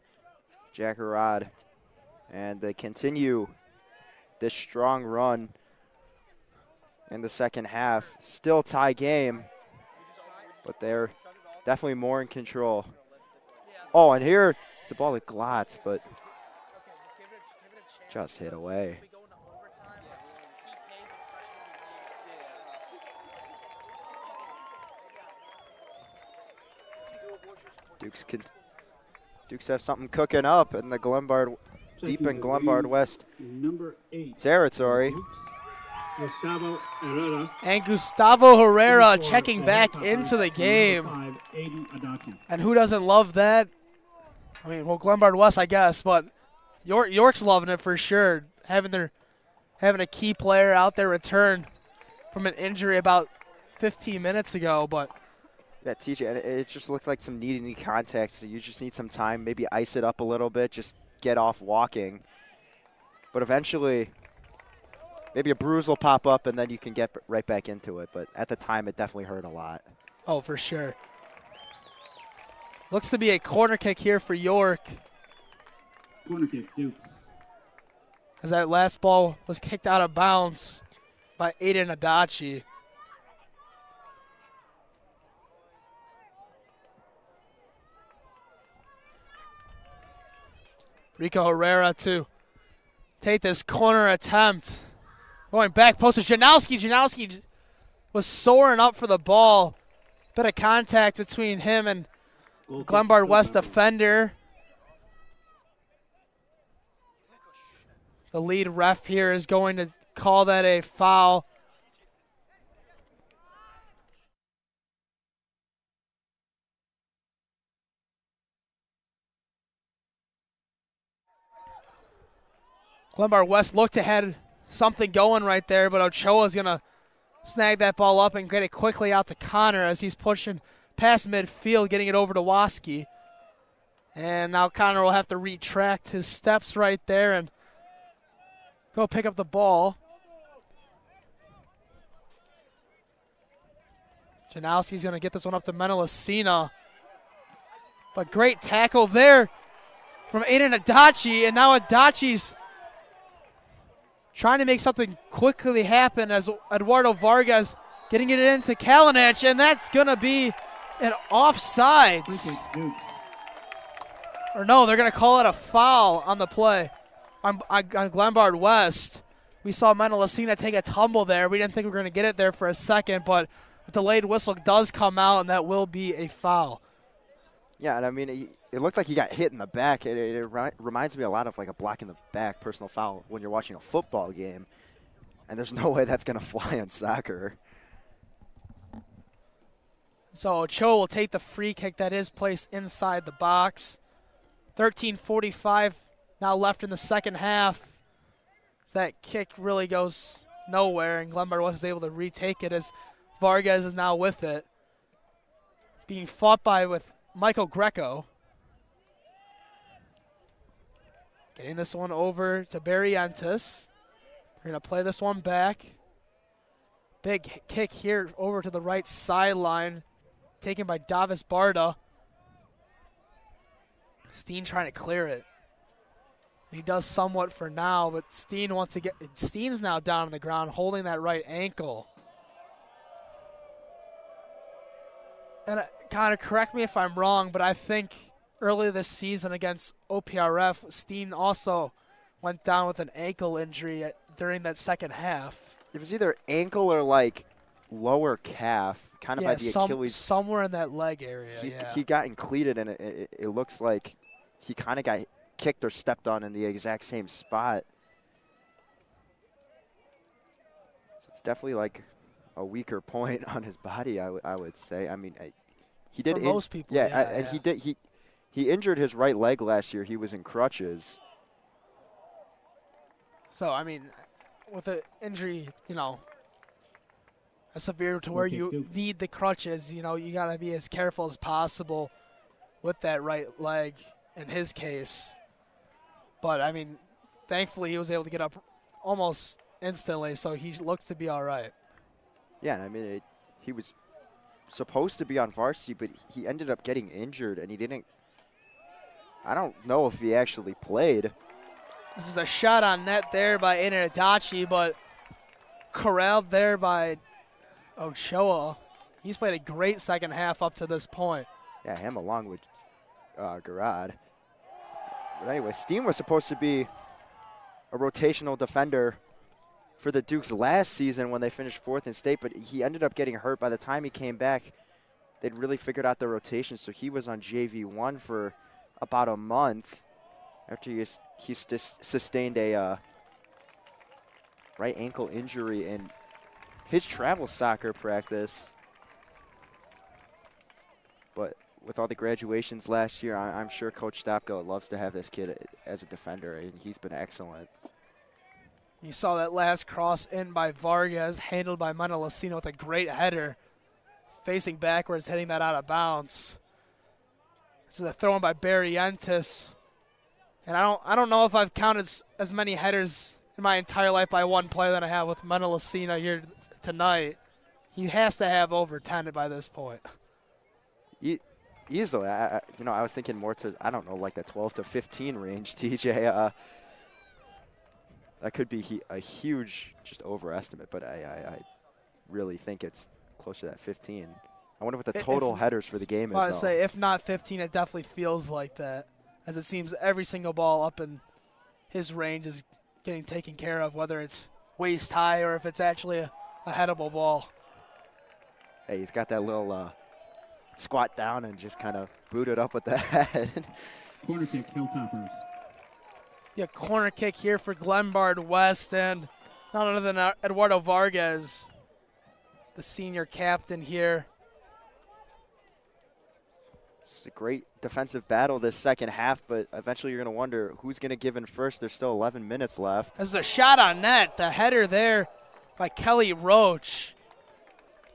Jack Harad. And they continue this strong run in the second half. Still tie game, but they're definitely more in control. Oh, and here it's a ball that glots, but just hit away. Dukes have something cooking up in the Glenbard, deep in Glenbard West Number 8 territory. Gustavo Herrera. And Gustavo Herrera 34 checking for back Hilltoppers, into the number game. 5, Aiden Adachi. And who doesn't love that? I mean, well, Glenbard West, I guess, but York's loving it for sure. Having a key player out there return from an injury about 15 minutes ago, but Yeah, TJ, and it just looked like some knee-to-knee contact, so you just need some time, maybe ice it up a little bit, just get off walking. But eventually, maybe a bruise will pop up, and then you can get right back into it. But at the time, it definitely hurt a lot. oh, for sure. Looks to be a corner kick here for York, Corner kick, Dukes. as that last ball was kicked out of bounds by Aiden Adachi. Rico Herrera to take this corner attempt. Going back post to Janowski. Janowski was soaring up for the ball. Bit of contact between him and Goal kick, Glenbard West Hilltoppers. defender. The lead ref here is going to call that a foul. Glenbard West looked to have something going right there, but Ochoa's going to snag that ball up and get it quickly out to Connor as he's pushing past midfield, getting it over to Waski. And now Connor will have to retract his steps right there and go pick up the ball. Janowski's going to get this one up to Menelacina. But great tackle there from Aiden Adachi, and now Adachi's trying to make something quickly happen as Eduardo Vargas getting it into Kalinich, and that's going to be an offside. Free kick, Dukes. Or no, they're going to call it a foul on the play on Glenbard West. We saw Menelacina take a tumble there. We didn't think we were going to get it there for a second, but a delayed whistle does come out, and that will be a foul. Yeah, and I mean, it looked like he got hit in the back. It reminds me a lot of like a block in the back personal foul when you're watching a football game. And there's no way that's going to fly in soccer. So Cho will take the free kick that is placed inside the box. 13:45 now left in the second half. So that kick really goes nowhere, and Glenbard was able to retake it as Vargas is now with it. Being fought by with Michael Greco. Getting this one over to Barrientos. We're going to play this one back. Big kick here over to the right sideline. Taken by Davis Barda. Steen trying to clear it. He does somewhat for now, but Steen wants to get. Steen's now down on the ground holding that right ankle. And kind of correct me if I'm wrong, but I think earlier this season against OPRF, Steen also went down with an ankle injury during that second half. It was either ankle or like lower calf, kind of by the Achilles. Somewhere in that leg area. He got incleated, and it looks like he kind of got kicked or stepped on in the exact same spot. So it's definitely like a weaker point on his body, I would say. I mean, he did. For most people, and he did. He injured his right leg last year. He was in crutches. So I mean, with an injury, as severe to where you need the crutches, you got to be as careful as possible with that right leg in his case. But I mean, thankfully he was able to get up almost instantly, so he looks to be all right. Yeah, I mean, he was supposed to be on varsity, but he ended up getting injured, and he didn't. I don't know if he actually played. This is a shot on net there by Aiden Adachi, but corralled there by Ochoa. He's played a great second half up to this point. Yeah, him along with Garad. But anyway, Steen was supposed to be a rotational defender for the Dukes last season when they finished 4th in state, but he ended up getting hurt. By the time he came back, they'd really figured out the rotation, so he was on JV1 for about a month after he sustained a right ankle injury in his travel soccer practice. But with all the graduations last year, I'm sure Coach Stopko loves to have this kid as a defender, and he's been excellent. You saw that last cross in by Vargas, handled by Montelesino with a great header, facing backwards, hitting that out of bounds. This is a throw in by Barrientos. And I don't know if I've counted as many headers in my entire life by one play than I have with Montelesino here tonight. He has to have over 10 by this point. Easily. I was thinking more to, I don't know, like the 12 to 15 range, TJ. That could be a huge just overestimate, but I really think it's closer to that 15. I wonder what the total headers for the game is, I was say, if not 15, it definitely feels like that, as it seems every single ball up in his range is getting taken care of, whether it's waist high or if it's actually a headable ball. Hey, he's got that little squat down and just kind of boot it up with the head. Corner kick, Hilltoppers. Yeah, corner kick here for Glenbard West, and none other than Eduardo Vargas, the senior captain here. This is a great defensive battle this second half, but eventually you're going to wonder who's going to give in first. There's still 11 minutes left. This is a shot on net. The header there by Kelly Roach,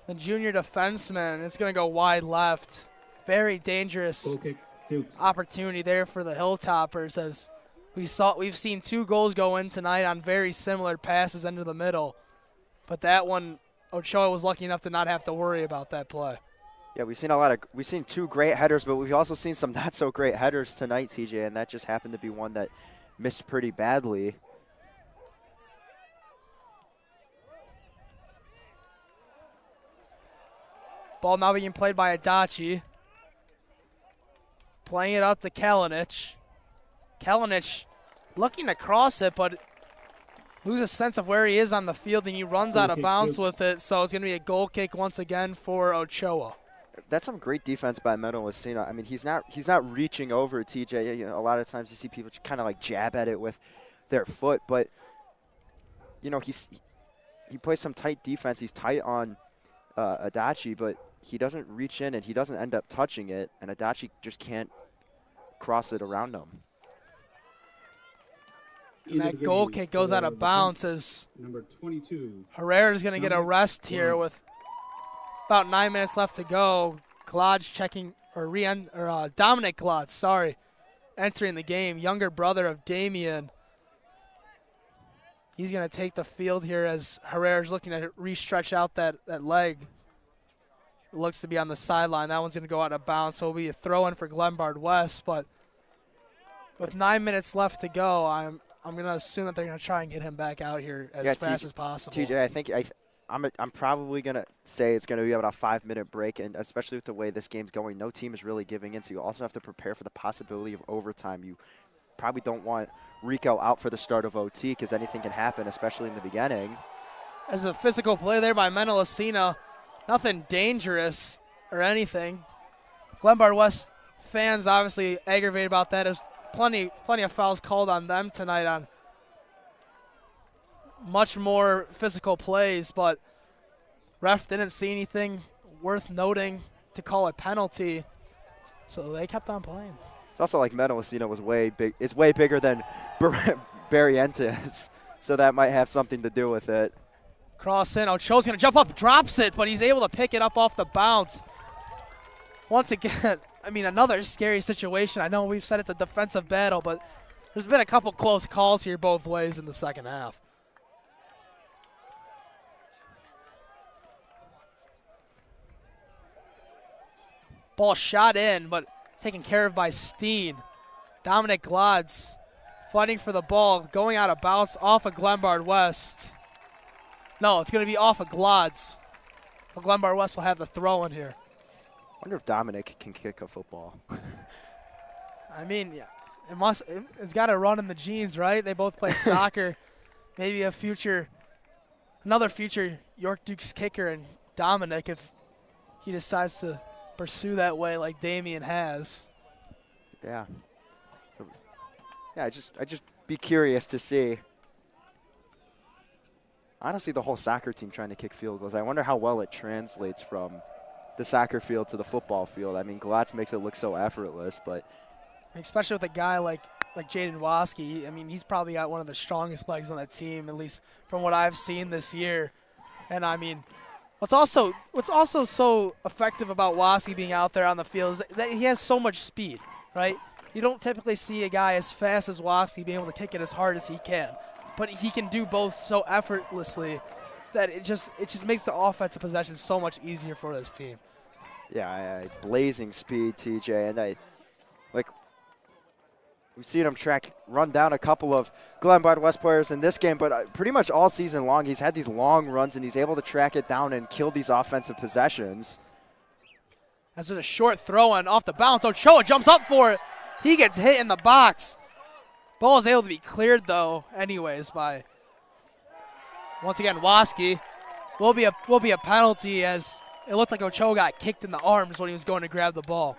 the junior defenseman. It's going to go wide left. Very dangerous Goal kick, Dukes. opportunity there for the Hilltoppers, as we've seen 2 goals go in tonight on very similar passes into the middle. But that one, Ochoa was lucky enough to not have to worry about that play. Yeah, we've seen 2 great headers, but we've also seen some not so great headers tonight, TJ, and that just happened to be one that missed pretty badly. Ball now being played by Adachi. Playing it up to Kalinic. Kalinic looking to cross it, but lose a sense of where he is on the field, and he runs out of bounds with it, so it's going to be a goal kick once again for Ochoa. That's some great defense by Montelesino. I mean, he's not reaching over TJ. You know, a lot of times you see people just kind of like jab at it with their foot, but you know, he plays some tight defense. He's tight on Adachi, but he doesn't reach in and he doesn't end up touching it, and Adachi just can't cross it around him. And that goal kick goes out of bounds as number 22. Herrera's going to get a rest here with about 9 minutes left to go. Dominic Glotz, entering the game. Younger brother of Damian. He's going to take the field here as Herrera's looking to re-stretch out that leg. It looks to be on the sideline. That one's going to go out of bounds, so it'll be a throw-in for Glenbard West. But with 9 minutes left to go, I'm going to assume that they're going to try and get him back out here as fast as possible. TJ, I think I'm probably going to say it's going to be about a 5-minute break, and especially with the way this game's going, no team is really giving in, so you also have to prepare for the possibility of overtime. You probably don't want Rico out for the start of OT because anything can happen, especially in the beginning. As a physical play there by Montelesino, nothing dangerous or anything. Glenbard West fans obviously aggravated about that. There's plenty of fouls called on them tonight on much more physical plays, but ref didn't see anything worth noting to call a penalty, so they kept on playing. It's also like Montelesino is way bigger than Barrientos, so that might have something to do with it. Cross in, Ochoa's going to jump up, drops it, but he's able to pick it up off the bounce. Once again, I mean, another scary situation. I know we've said it's a defensive battle, but there's been a couple close calls here both ways in the second half. Ball shot in, but taken care of by Steen. Dominic Glodz fighting for the ball, going out of bounds off of Glenbard West. No, it's going to be off of Glodz. But Glenbard West will have the throw in here. I wonder if Dominic can kick a football. I mean, yeah, it's got to run in the genes, right? They both play soccer. Maybe another future York Dukes kicker and Dominic if he decides to pursue that way like Damian has. Yeah. Yeah, I just be curious to see. Honestly, the whole soccer team trying to kick field goals. I wonder how well it translates from the soccer field to the football field. I mean, Glotz makes it look so effortless, but especially with a guy like Jaden Waske. I mean, he's probably got one of the strongest legs on that team, at least from what I've seen this year. And I mean, what's also so effective about Waske being out there on the field is that he has so much speed, right? You don't typically see a guy as fast as Waske being able to kick it as hard as he can, but he can do both so effortlessly that it just makes the offensive possession so much easier for this team. Yeah, blazing speed, TJ, and we've seen him run down a couple of Glenbard West players in this game, but pretty much all season long he's had these long runs and he's able to track it down and kill these offensive possessions. As there's a short throw and off the bounce, Ochoa jumps up for it. He gets hit in the box. Ball is able to be cleared though, anyways, by once again Waske. Will be a penalty as it looked like Ochoa got kicked in the arms when he was going to grab the ball.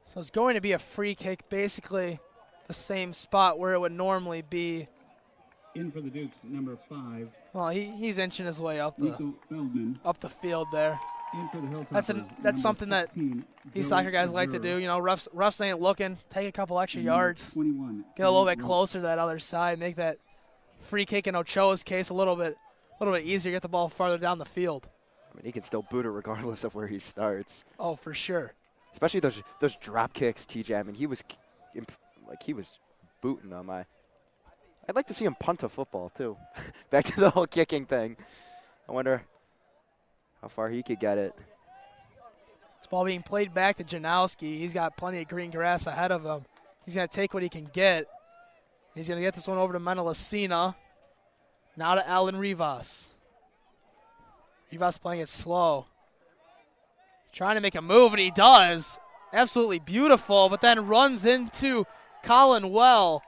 So it's going to be a free kick, basically the same spot where it would normally be. In for the Dukes, number 5. Well, he's inching his way up Feldman. up the field there. In for the Hilltoppers, That's something 16, that these Joe soccer guys like to Rivera. do. You know, refs ain't looking. Take a couple extra Number yards. 21, Get a little bit Joe closer to that other side. Make that free kick in Ochoa's case a little bit easier. Get the ball farther down the field. I mean, he can still boot it regardless of where he starts. Oh, for sure. Especially those drop kicks, TJ. I mean, he was booting them. I'd like to see him punt a football too. Back to the whole kicking thing. I wonder how far he could get it. This ball being played back to Janowski. He's got plenty of green grass ahead of him. He's going to take what he can get. He's going to get this one over to Menelacina. Now to Alan Rivas. Rivas playing it slow. Trying to make a move, and he does. Absolutely beautiful, but then runs into Colin Well.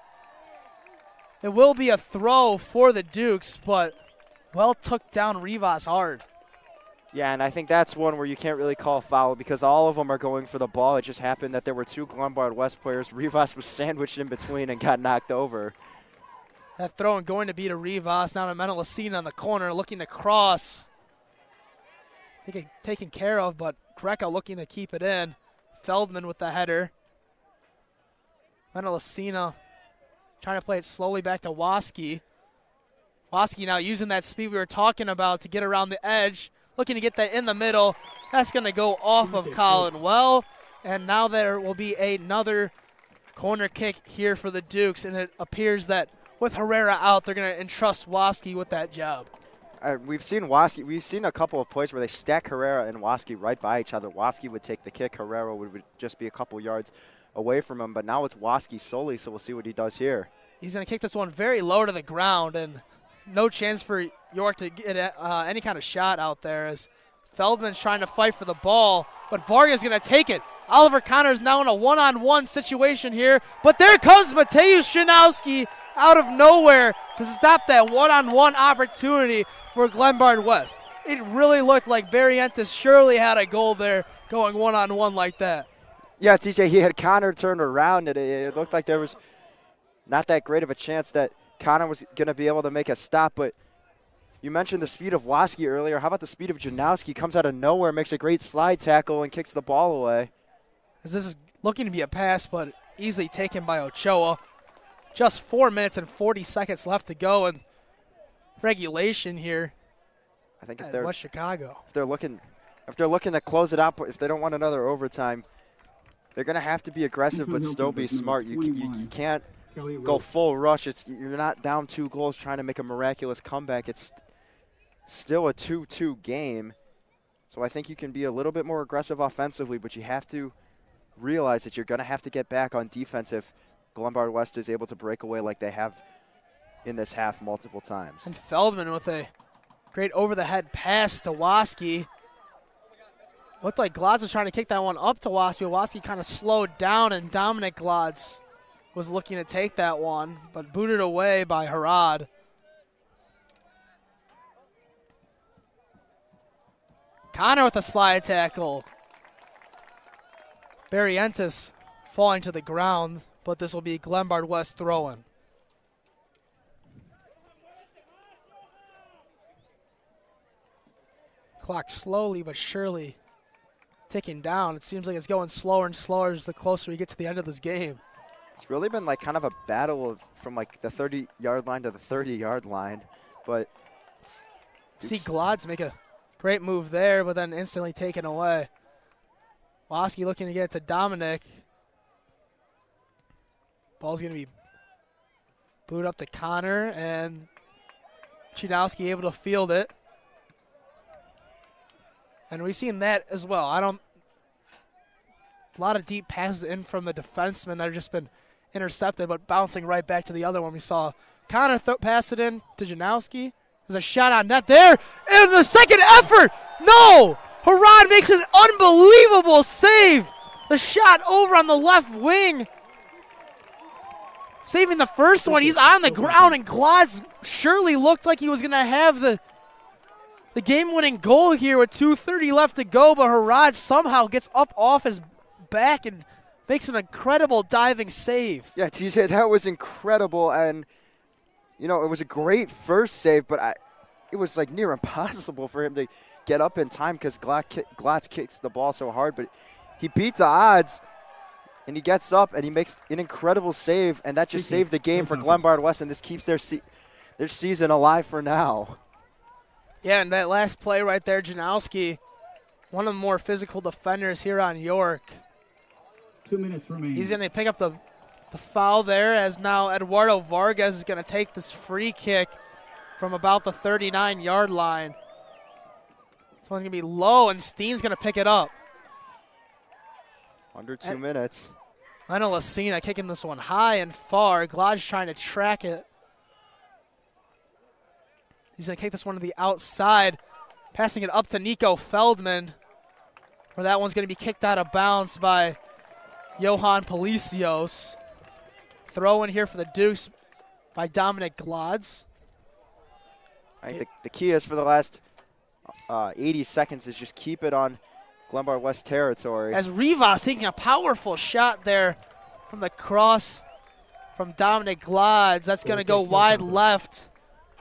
It will be a throw for the Dukes, but Well took down Rivas hard. Yeah, and I think that's one where you can't really call foul because all of them are going for the ball. It just happened that there were 2 Glenbard West players. Rivas was sandwiched in between and got knocked over. That throw going to be to Rivas. Now to Menelacina on the corner, looking to cross. Taken care of, but Greco looking to keep it in. Feldman with the header. Menelacina trying to play it slowly back to Waske. Waske now using that speed we were talking about to get around the edge. Looking to get that in the middle. That's going to go off of Colin Well. And now there will be another corner kick here for the Dukes. And it appears that with Herrera out, they're going to entrust Waske with that job. We've seen Waske. We've seen a couple of plays where they stack Herrera and Waske right by each other. Waske would take the kick. Herrera would just be a couple yards away from him. But now it's Waske solely, so we'll see what he does here. He's going to kick this one very low to the ground, and no chance for York to get any kind of shot out there as Feldman's trying to fight for the ball, but Vargas is going to take it. Oliver Connor's now in a one-on-one situation here, but there comes Mateusz Janowski out of nowhere to stop that one-on-one opportunity for Glenbard West. It really looked like Barrientos surely had a goal there going one-on-one like that. Yeah, TJ, he had Connor turned around, and it looked like there was not that great of a chance that Connor was going to be able to make a stop, but you mentioned the speed of Waske earlier. How about the speed of Janowski? Comes out of nowhere, makes a great slide tackle, and kicks the ball away. This is looking to be a pass, but easily taken by Ochoa. Just 4 minutes and 40 seconds left to go in regulation here. I think if they're West Chicago, if they're looking to close it out, if they don't want another overtime, they're going to have to be aggressive but still be smart. You can't go full rush. You're not down 2 goals trying to make a miraculous comeback. It's still a 2-2 game. So I think you can be a little bit more aggressive offensively, but you have to realize that you're going to have to get back on defense if Glenbard West is able to break away like they have in this half multiple times. And Feldman with a great over-the-head pass to Waski. Looked like Glodz was trying to kick that one up to Waski. Waski kind of slowed down, and Dominic Glodz was looking to take that one, but booted away by Harad. Connor with a slide tackle. Barrientos falling to the ground, but this will be Glenbard West throwing. Clock slowly but surely ticking down. It seems like it's going slower and slower as the closer we get to the end of this game. It's really been like kind of a battle from like the 30-yard line to the 30-yard line, but see Glodz make a great move there, but then instantly taken away. Waski looking to get it to Dominic. Ball's going to be booted up to Connor, and Chudowski able to field it. And we've seen that as well. A lot of deep passes in from the defensemen that have just been intercepted, but bouncing right back to the other one. We saw Connor pass it in to Janowski. There's a shot on net there. And the second effort. No! Harad makes an unbelievable save. The shot over on the left wing. Saving the first one. He's on the ground, and Glodz surely looked like he was going to have the game-winning goal here with 2:30 left to go, but Harad somehow gets up off his back and makes an incredible diving save. Yeah, TJ, that was incredible, and you know, it was a great first save, but it was like near impossible for him to get up in time because Glotz kicks the ball so hard, but he beat the odds, and he gets up, and he makes an incredible save, and that just saved the game for Glenbard West, and this keeps their season alive for now. Yeah, and that last play right there, Janowski, one of the more physical defenders here on York. 2 minutes remaining. He's going to pick up the foul there, as now Eduardo Vargas is going to take this free kick from about the 39-yard line. This one's going to be low, and Steen's going to pick it up. Under 2 minutes. Lionel Lassina kicking this one high and far. Glodz trying to track it. He's going to kick this one to the outside, passing it up to Nico Feldman, where that one's going to be kicked out of bounds by Johan Palacios. Throw in here for the Dukes by Dominic Glodz. I think the key is for the last 80 seconds is just keep it on Glenbard West territory. As Rivas taking a powerful shot there from the cross from Dominic Glodz. That's going to go wide left.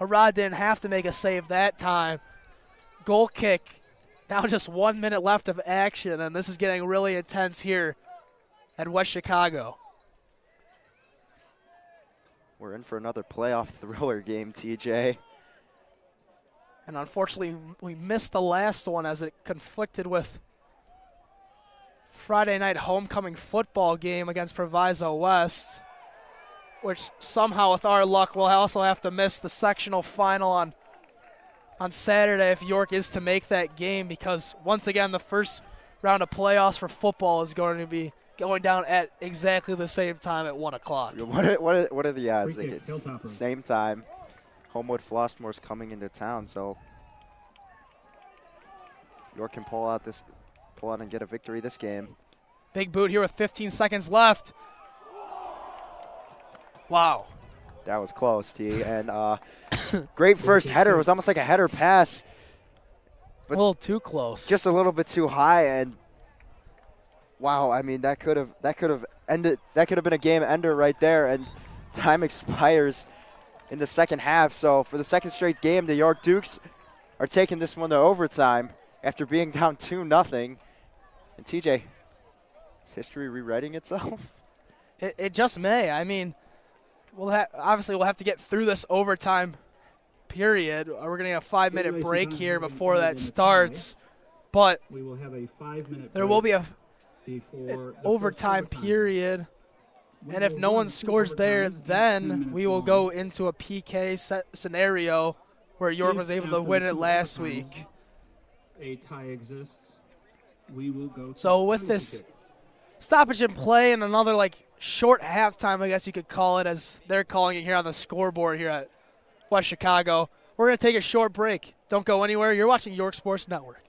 Harad didn't have to make a save that time. Goal kick. Now just 1 minute left of action, and this is getting really intense here at West Chicago. We're in for another playoff thriller game, TJ. And unfortunately, we missed the last one as it conflicted with Friday night homecoming football game against Proviso West, which somehow, with our luck, we'll also have to miss the sectional final on Saturday if York is to make that game, because once again, the first round of playoffs for football is going to be going down at exactly the same time at 1 o'clock. What are the odds? Free kick, Hilltoppers. Same time. Homewood Flossmoor's coming into town, so York can pull out and get a victory this game. Big boot here with 15 seconds left. Wow. That was close, T. And great first header. It was almost like a header pass. A little too close. Just a little bit too high, and wow, I mean that could have ended. That could have been a game ender right there, and time expires in the second half. So for the second straight game, the York Dukes are taking this one to overtime after being down 2-0. And TJ, is history rewriting itself? It just may. I mean, obviously we'll have to get through this overtime period. We're going to get a 5-minute break here before that starts. But we will have a 5-minute there will be an before overtime period. And if no one scores there, then we will go into a PK scenario where York was able to win it last week. A tie exists. We will go to So with penalty this kicks. stoppage in play and another like short halftime, I guess you could call it, as they're calling it here on the scoreboard here at West Chicago, we're going to take a short break. Don't go anywhere. You're watching York Sports Network.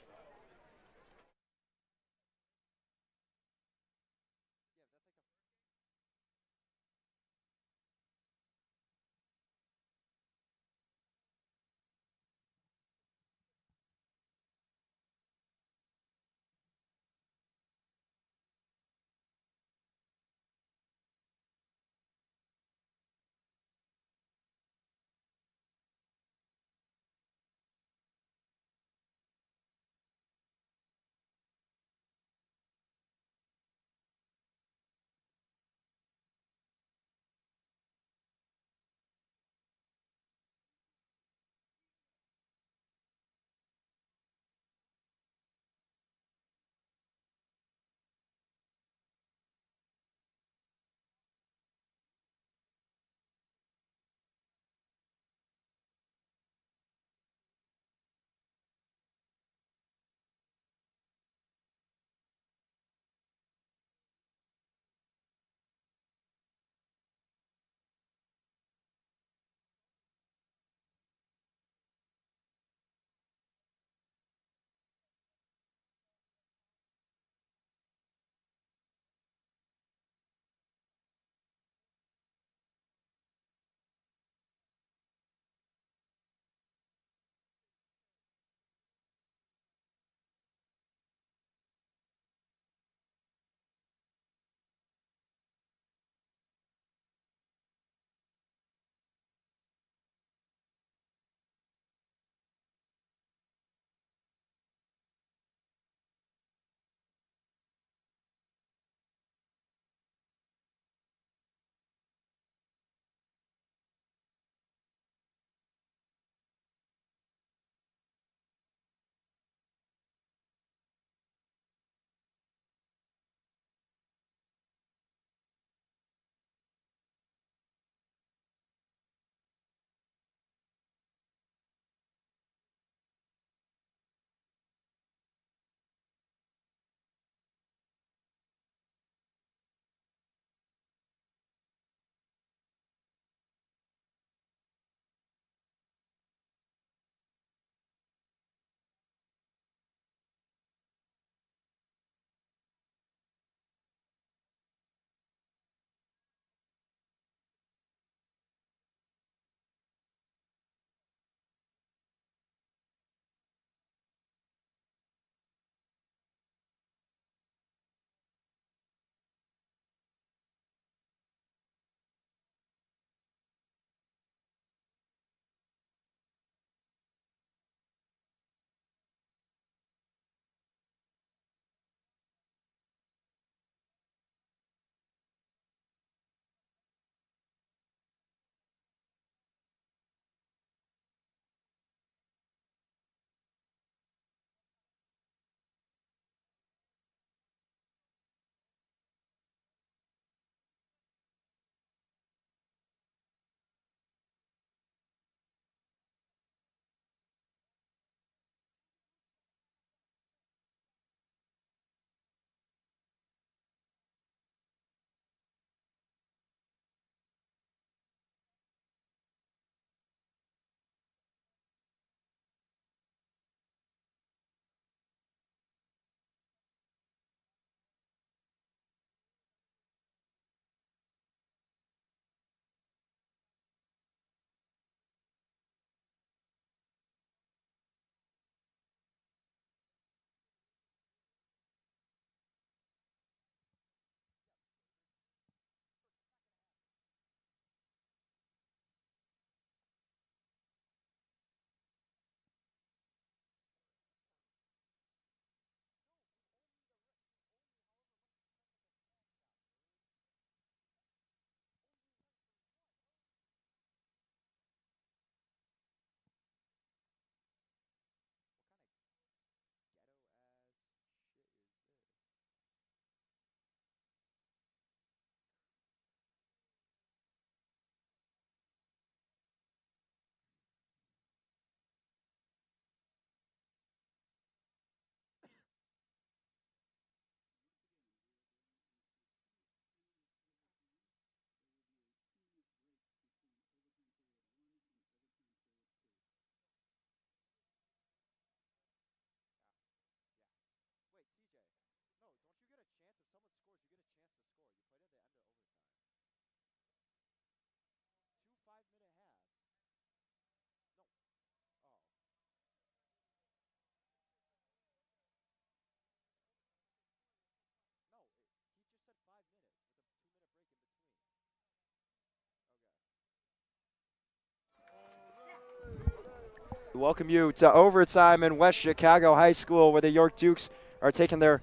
We welcome you to overtime in West Chicago High School, where the York Dukes are taking the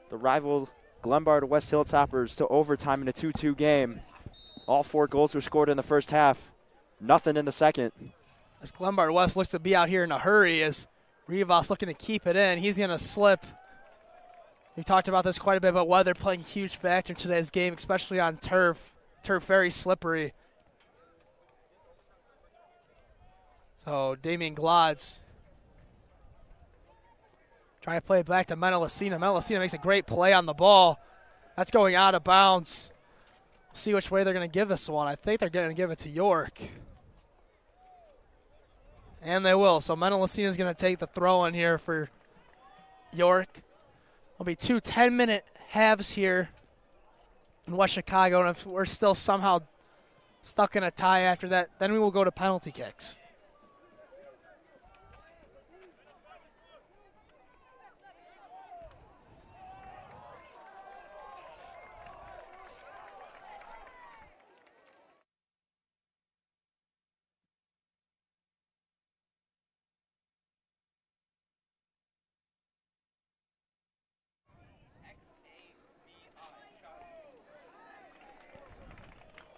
rival Glenbard West Hilltoppers to overtime in a 2-2 game. All 4 goals were scored in the first half. Nothing in the second. As Glenbard West looks to be out here in a hurry, as Rivas looking to keep it in. He's going to slip. We talked about this quite a bit, but weather playing a huge factor in today's game, especially on turf. Turf very slippery. So Damian Glodz trying to play it back to Menelacina. Menelacina makes a great play on the ball. That's going out of bounds. See which way they're going to give this one. I think they're going to give it to York. And they will. So Menelacina is going to take the throw in here for York. There'll be 2 10-minute halves here in West Chicago. And if we're still somehow stuck in a tie after that, then we will go to penalty kicks.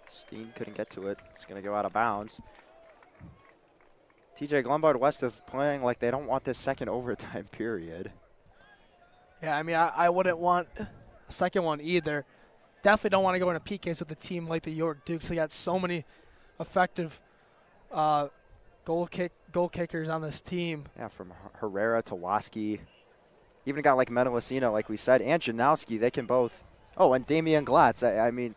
Steen couldn't get to it. It's going to go out of bounds. TJ, Glenbard West is playing like they don't want this second overtime period. Yeah, I mean, I wouldn't want a second one either. Definitely don't want to go into PKs with a team like the York Dukes. They got so many effective goal kickers on this team. Yeah, from Herrera to Waski. Even got like Menelacina, like we said, and Janowski. They can both. Oh, and Damian Glatz. I mean,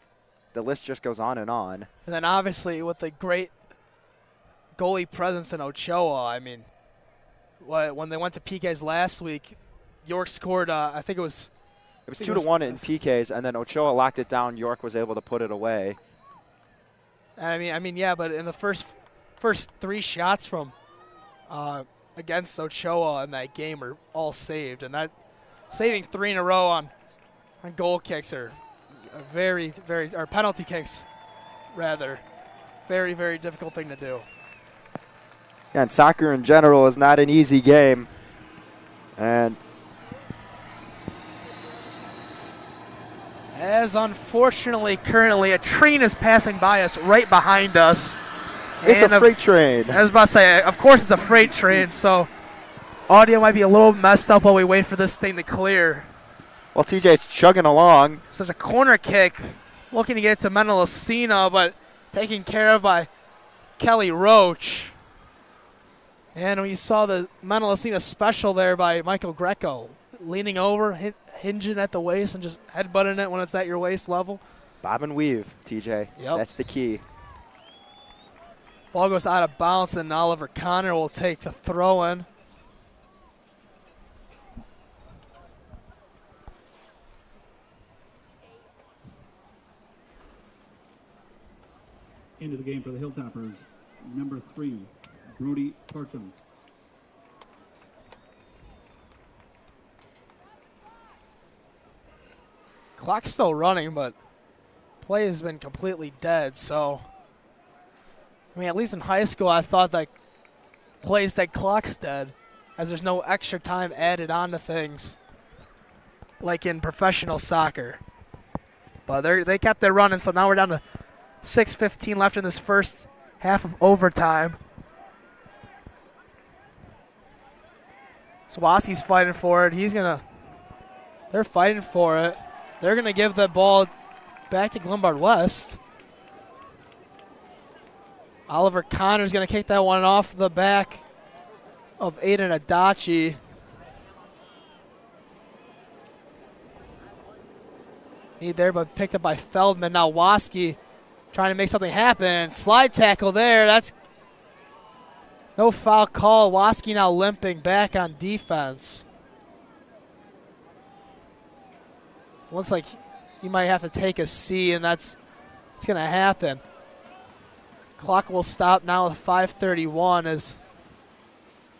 the list just goes on and on. And then obviously with the great goalie presence in Ochoa, I mean, when they went to PKs last week, York scored, I think it was... It was 2-1 in PKs, and then Ochoa locked it down. York was able to put it away. I mean, yeah, but in the first 3 shots from against Ochoa in that game are all saved, and that saving 3 in a row on goal kicks are very, very, or penalty kicks, rather, very, very difficult thing to do. Yeah, and soccer in general is not an easy game, and as unfortunately currently a train is passing by us right behind us. It's a freight train. I was about to say, of course it's a freight train, so audio might be a little messed up while we wait for this thing to clear. Well, TJ's chugging along. So there's a corner kick looking to get to Menelacina, but taken care of by Kelly Roach. And we saw the Menelacina special there by Michael Greco, leaning over, hinging at the waist and just headbutting it when it's at your waist level. Bob and weave, TJ. Yep. That's the key. Ball goes out of bounds, and Oliver Connor will take the throw in. Into the game for the Hilltoppers, number 3, Brody Torcham. Clock's still running, but play has been completely dead. So, I mean, at least in high school, I thought that plays that clock's dead, as there's no extra time added on to things like in professional soccer. But they kept it running, so now we're down to 6:15 left in this first half of overtime. Swaski's fighting for it. They're fighting for it. They're going to give the ball back to Glenbard West. Oliver Connor's going to kick that one off the back of Aiden Adachi. Need there, but picked up by Feldman. Now Waski trying to make something happen. Slide tackle there. That's no foul call. Waski now limping back on defense. Looks like he might have to take a C, and it's going to happen. Clock will stop now with 5:31 as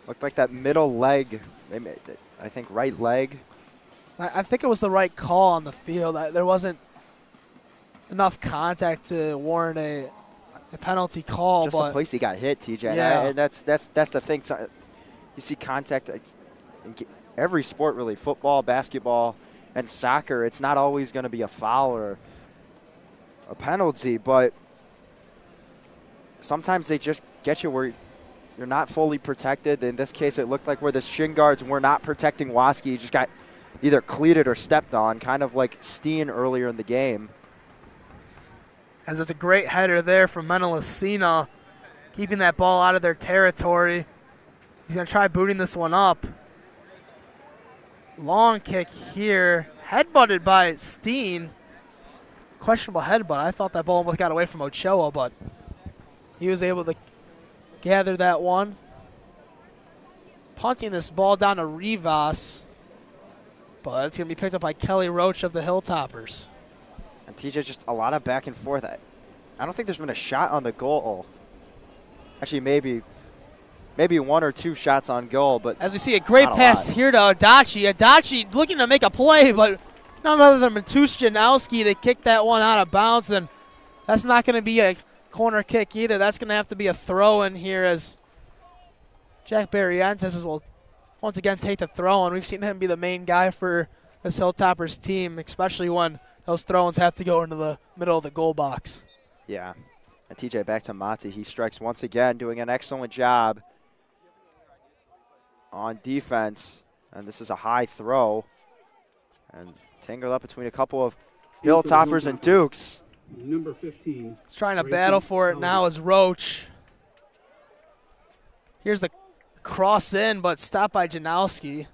Looked like that middle leg, I think right leg. I think it was the right call on the field. There wasn't enough contact to warrant a penalty call. Just but the place he got hit, TJ. Yeah. And that's the thing. So, you see contact in every sport, really, football, basketball, and soccer. It's not always going to be a foul or a penalty, but sometimes they just get you where you're not fully protected. In this case, it looked like where the shin guards were not protecting Waske. He just got either cleated or stepped on, kind of like Steen earlier in the game. As it's a great header there from Menelacina, keeping that ball out of their territory. He's going to try booting this one up. Long kick here. Headbutted by Steen. Questionable headbutt. I thought that ball almost got away from Ochoa, but he was able to gather that one. Punting this ball down to Rivas, but it's going to be picked up by Kelly Roach of the Hilltoppers. And TJ, just a lot of back and forth. I don't think there's been a shot on the goal. Actually, maybe one or two shots on goal, but as we see a great pass here to Adachi. Adachi looking to make a play, but none other than Matusz Janowski to kick that one out of bounds. And that's not going to be a corner kick either. That's going to have to be a throw in here, as Jack Barrientos will once again take the throw, and we've seen him be the main guy for this Hilltoppers team, especially when those throw-ins have to go into the middle of the goal box. Yeah. And TJ, back to Mate. He strikes once again, doing an excellent job on defense. And this is a high throw. And tangled up between a couple of Hilltoppers and Dukes. Number 15. He's trying to battle for it now is Roach. Here's the cross in, but stopped by Janowski.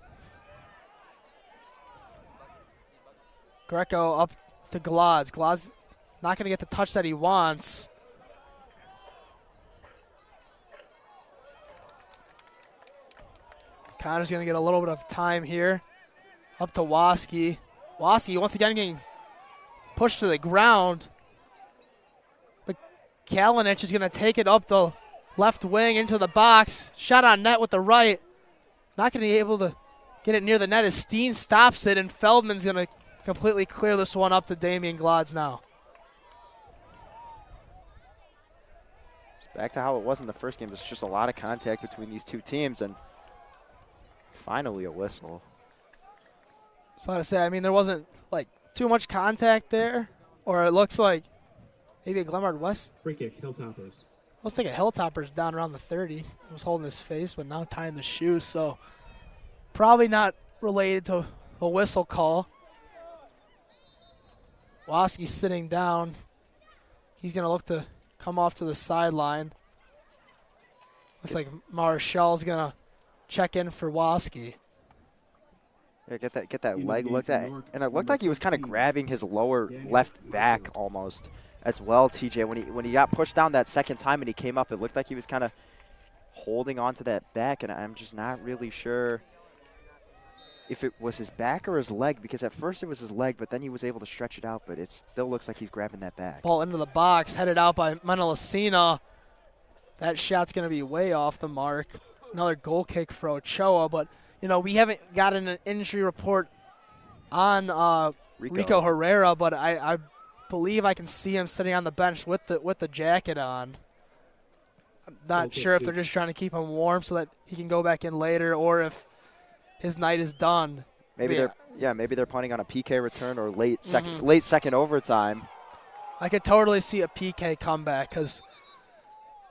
Greco up to Glodz. Glodz not going to get the touch that he wants. Connor's going to get a little bit of time here. Up to Waske. Waske once again getting pushed to the ground. But Kalinic is going to take it up the left wing into the box. Shot on net with the right. Not going to be able to get it near the net as Steen stops it, and Feldman's going to completely clear this one up to Damian Glodz now. It's back to how it was in the first game. There's just a lot of contact between these two teams, and finally a whistle. I was about to say, I mean, there wasn't like too much contact there, or it looks like maybe a Glenbard West. Free kick, Hilltoppers. Let's take a Hilltoppers down around the 30. He was holding his face, but now tying the shoes, so probably not related to a whistle call. Waske's sitting down. He's going to look to come off to the sideline. Looks like Marshall's going to check in for Waske. Yeah, get that leg looked at. And it looked like he was kind of grabbing his lower left back almost as well, TJ. When he got pushed down that second time and he came up, it looked like he was kind of holding onto that back, and I'm just not really sure if it was his back or his leg, because at first it was his leg, but then he was able to stretch it out, but it still looks like he's grabbing that back. Ball into the box, headed out by Menelacina. That shot's going to be way off the mark. Another goal kick for Ochoa, but, you know, we haven't gotten an injury report on Rico Herrera, but I believe I can see him sitting on the bench with the jacket on. I'm not sure if they're just trying to keep him warm so that he can go back in later, or if his night is done. Maybe they're planning on a PK return or late second overtime. I could totally see a PK comeback because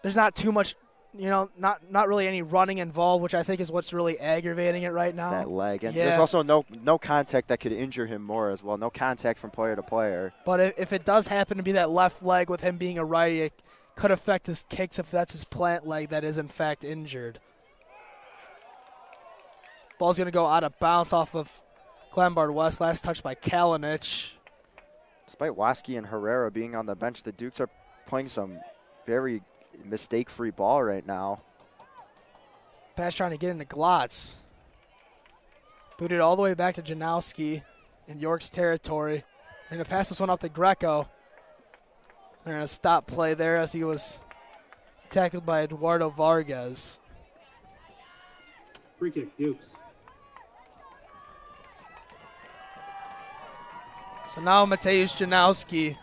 there's not too much, you know, not really any running involved, which I think is what's really aggravating it right now. It's that leg. And there's also no contact that could injure him more as well. No contact from player to player. But if it does happen to be that left leg with him being a righty, it could affect his kicks if that's his plant leg that is in fact injured. Ball's going to go out of bounds off of Glenbard West. Last touch by Kalinic. Despite Waske and Herrera being on the bench, the Dukes are playing some very mistake-free ball right now. Pass trying to get into Glotz. Booted all the way back to Janowski in York's territory. They're going to pass this one up to Greco. They're going to stop play there as he was tackled by Eduardo Vargas. Free kick, Dukes. So now Mateusz Janowski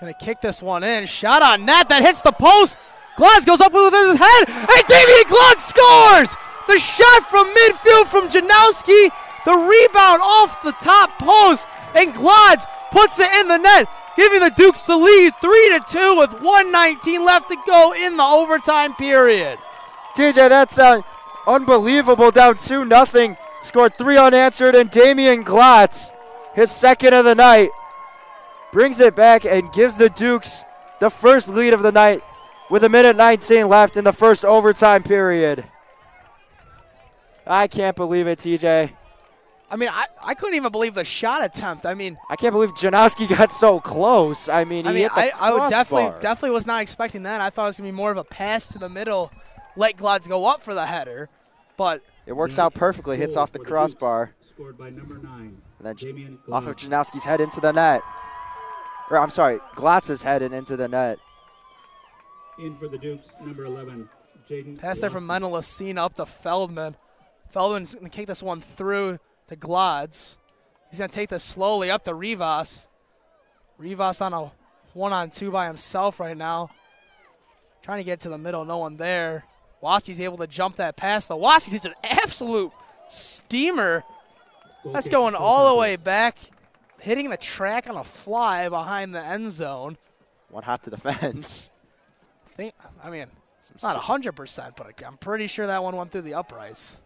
Gonna kick this one in. Shot on net that hits the post. Glotz goes up with his head, and Damian Glotz scores! The shot from midfield from Janowski, the rebound off the top post, and Glotz puts it in the net, giving the Dukes the lead 3-2 with 1:19 left to go in the overtime period. TJ, that's unbelievable, down 2-0. Scored 3 unanswered, and Damian Glotz, his second of the night, brings it back and gives the Dukes the first lead of the night with 1:19 left in the first overtime period. I can't believe it, TJ. I mean, I couldn't even believe the shot attempt. I mean, I can't believe Janowski got so close. I mean, he hit the I would crossbar. definitely was not expecting that. I thought it was going to be more of a pass to the middle, let Glotz go up for the header. But it works out perfectly, hits off the crossbar. Scored by number 9. And then Damian off of Glotz. Janowski's head into the net. Or, I'm sorry, Glotz's head and into the net. In for the Dukes, number 11, Jaden. pass there from Menelacina up to Feldman. Feldman's going to kick this one through to Glotz. He's going to take this slowly up to Rivas. Rivas on a 1-on-2 by himself right now. Trying to get to the middle, no one there. Waski's able to jump that pass. The Waski is an absolute steamer. That's going all the way back, hitting the track on a fly behind the end zone. One hop to the fence. I mean, not 100%, but I'm pretty sure that one went through the uprights.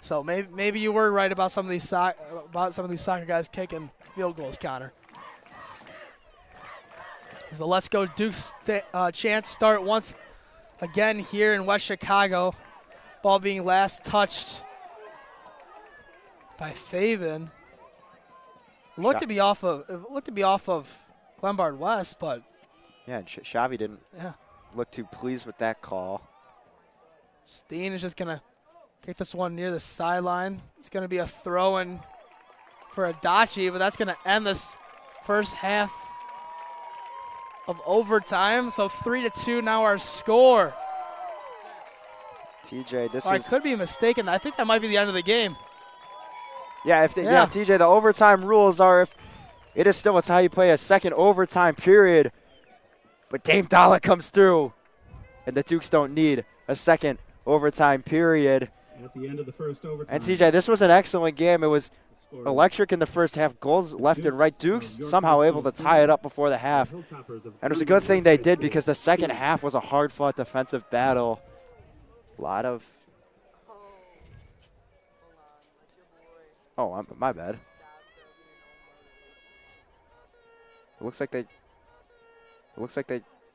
So maybe you were right about some of these soccer guys kicking field goals, Connor. As the Let's Go Dukes chance start once again here in West Chicago. Ball being last touched by Faven. Looked to be off of Glenbard West, but yeah, and Xavi didn't look too pleased with that call. Steen is just gonna kick this one near the sideline. It's gonna be a throw-in for Adachi, but that's gonna end this first half of overtime. So 3-2 now our score. TJ, I could be mistaken. I think that might be the end of the game. Yeah, TJ, the overtime rules are if it is still, it's how you play a second overtime period. But Dame Dalla comes through, and the Dukes don't need a second overtime period. At the end of the first overtime. And TJ, this was an excellent game. It was electric in the first half. Goals left and right. Dukes somehow able to tie it up before the half. And it was a good thing they did because the second half was a hard-fought defensive battle. A lot of... Oh, my bad. It looks like they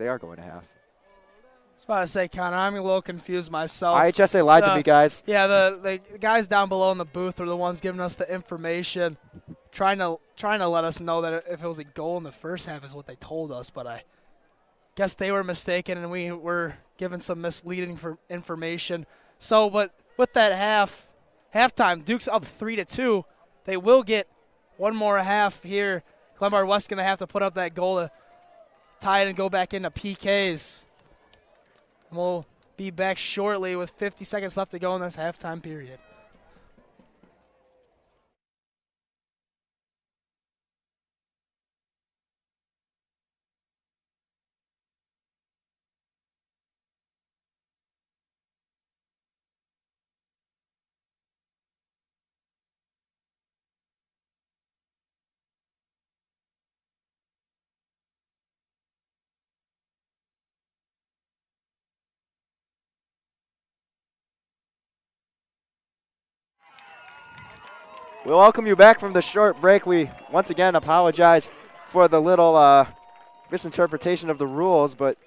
are going to half. I was about to say, Connor, I'm a little confused myself. IHSA lied to me, guys. Yeah, the guys down below in the booth are the ones giving us the information, trying to let us know that if it was a goal in the first half is what they told us. But I guess they were mistaken, and we were given some misleading information. So, but with that halftime, Duke's up 3-2. They will get one more half here. Glenbard West going to have to put up that goal to tie it and go back into PKs. And we'll be back shortly with 50 seconds left to go in this halftime period. We welcome you back from the short break. We once again apologize for the little misinterpretation of the rules, but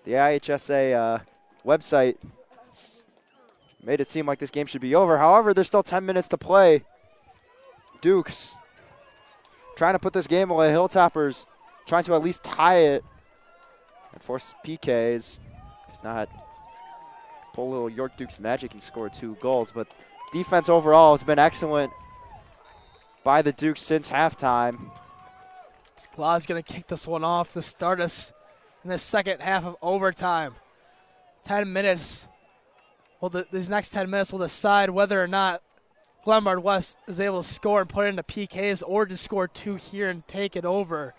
the IHSA website made it seem like this game should be over. However, there's still 10 minutes to play. Dukes trying to put this game away. Hilltoppers trying to at least tie it and force PKs. If not, pull a little York Dukes magic and score 2 goals. But defense overall has been excellent by the Dukes since halftime. Glotz going to kick this one off to start us in the second half of overtime. 10 minutes. Well, these next 10 minutes will decide whether or not Glenbard West is able to score and put it into PKs or to score 2 here and take it over.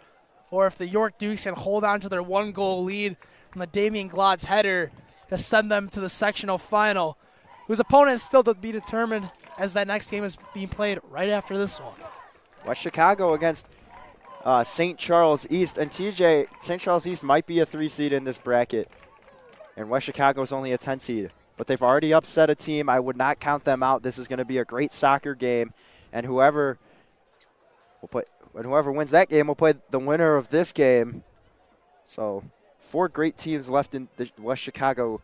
or if the York Dukes can hold on to their 1-goal lead from the Damian Glotz header to send them to the sectional final, whose opponent is still to be determined as that next game is being played right after this one. West Chicago against St. Charles East. And TJ, St. Charles East might be a 3 seed in this bracket, and West Chicago is only a 10 seed. But they've already upset a team. I would not count them out. This is going to be a great soccer game, and whoever wins that game will play the winner of this game. So 4 great teams left in the West Chicago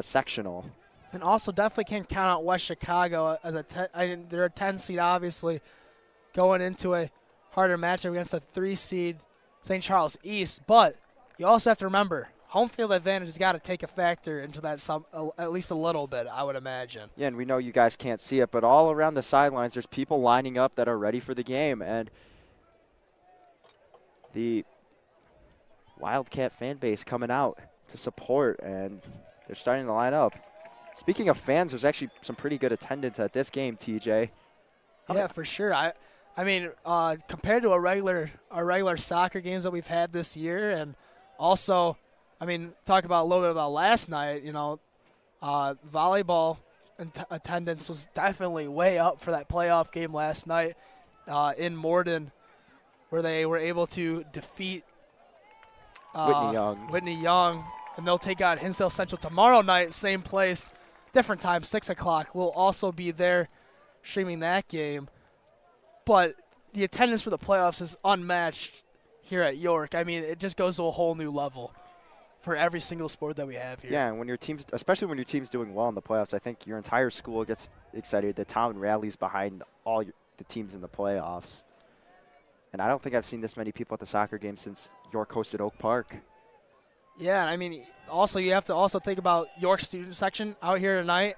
sectional. And also definitely can't count out West Chicago as they're a 10 seed, obviously, going into a harder matchup against a 3 seed St. Charles East. But you also have to remember, home field advantage has got to take a factor into that at least a little bit, I would imagine. Yeah, and we know you guys can't see it, but all around the sidelines there's people lining up that are ready for the game, and the Wildcat fan base coming out to support, and they're starting to line up. Speaking of fans, there's actually some pretty good attendance at this game, TJ. Yeah, for sure. I mean, compared to our regular soccer games that we've had this year, and also, I mean, talk about a little bit about last night. You know, volleyball attendance was definitely way up for that playoff game last night in Morden, where they were able to defeat Whitney Young, and they'll take on Hinsdale Central tomorrow night, same place, different time, 6 o'clock. We'll also be there streaming that game. But the attendance for the playoffs is unmatched here at York. I mean, it just goes to a whole new level for every single sport that we have here. Yeah, and when your team's, especially when your team's doing well in the playoffs, I think your entire school gets excited. The town rallies behind all the teams in the playoffs. And I don't think I've seen this many people at the soccer game since York hosted Oak Park. Yeah, and I mean, also you have to also think about York student section out here tonight.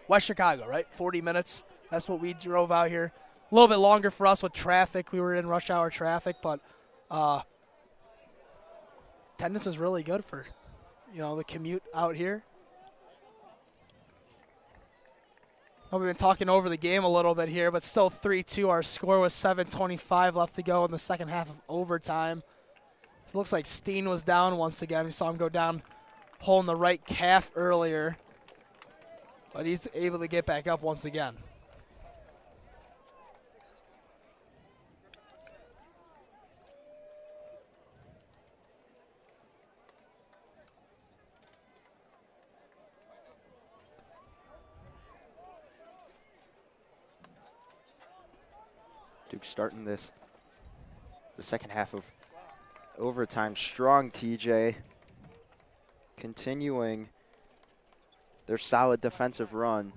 West Chicago, right? 40 minutes. That's what we drove out here. A little bit longer for us with traffic. We were in rush hour traffic, but attendance is really good for, the commute out here. Well, we've been talking over the game a little bit here, but still 3-2. Our score was 7:25 left to go in the second half of overtime. It looks like Steen was down once again. We saw him go down pulling the right calf earlier, but he's able to get back up once again. Duke starting the second half of overtime strong, TJ. Continuing their solid defensive run.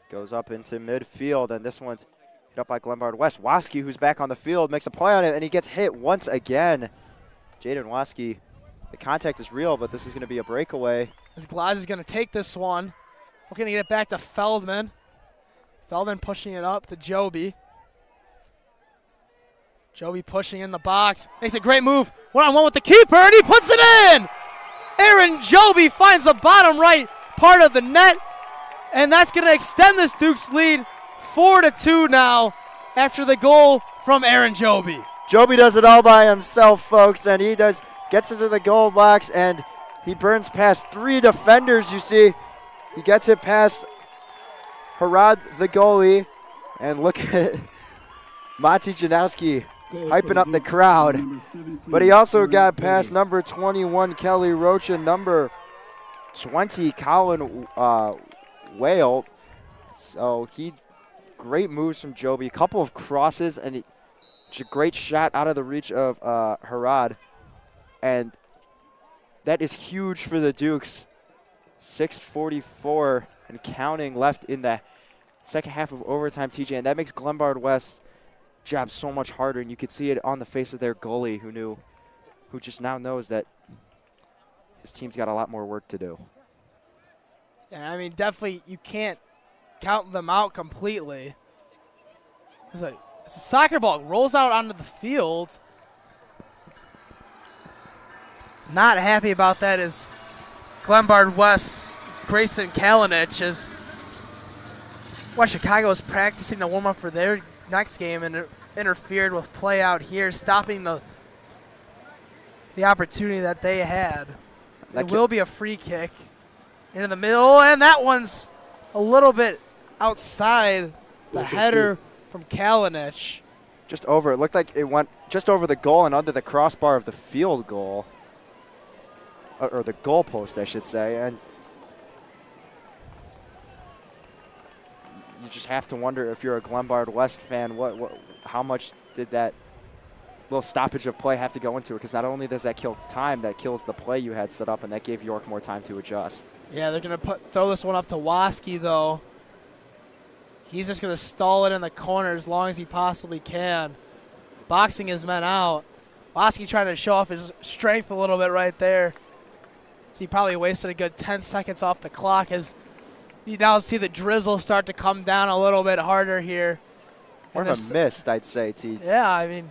Goes up into midfield, and this one's hit up by Glenbard West. Waski, who's back on the field, makes a play on it, and he gets hit once again. Jaden Waski, the contact is real, but this is going to be a breakaway. As Glaz is going to take this one. We're going to get it back to Feldman. Feldman pushing it up to Joby. Joby pushing in the box. Makes a great move. One-on-one with the keeper, and he puts it in! Aaron Joby finds the bottom right part of the net, and that's going to extend this Duke's lead 4-2 now after the goal from Aaron Joby. Joby does it all by himself, folks, and he gets into the goal box, and he burns past 3 defenders, you see. He gets it past Harad, the goalie, and look at Monty Janowski hyping up the crowd. But he also got past number 21, Kelly Roach, and number 20, Colin Whale. So great moves from Joby. A couple of crosses, and it's a great shot out of the reach of Harad. And that is huge for the Dukes. 6:44 and counting left in the second half of overtime, TJ, and that makes Glenbard West's job so much harder, and you could see it on the face of their goalie who just now knows that his team's got a lot more work to do. And I mean, definitely you can't count them out completely. It's a soccer ball rolls out onto the field. Not happy about that is Glenbard West's Grayson Kalinich as West Chicago is practicing to warm up for their next game and interfered with play out here, stopping the opportunity that they had. It will be a free kick into the middle, and that one's a little bit outside the header from Kalinich. Just over. It looked like it went just over the goal and under the crossbar of the field goal. Or the goal post, I should say. And you just have to wonder, if you're a Glenbard West fan, how much did that little stoppage of play have to go into it? Because not only does that kill time, that kills the play you had set up, and that gave York more time to adjust. Yeah, they're going to throw this one up to Waski, though. He's just going to stall it in the corner as long as he possibly can, boxing his men out. Waski trying to show off his strength a little bit right there. So he probably wasted a good 10 seconds off the clock as you now see the drizzle start to come down a little bit harder here. More of a mist, I'd say, T. Yeah, I mean,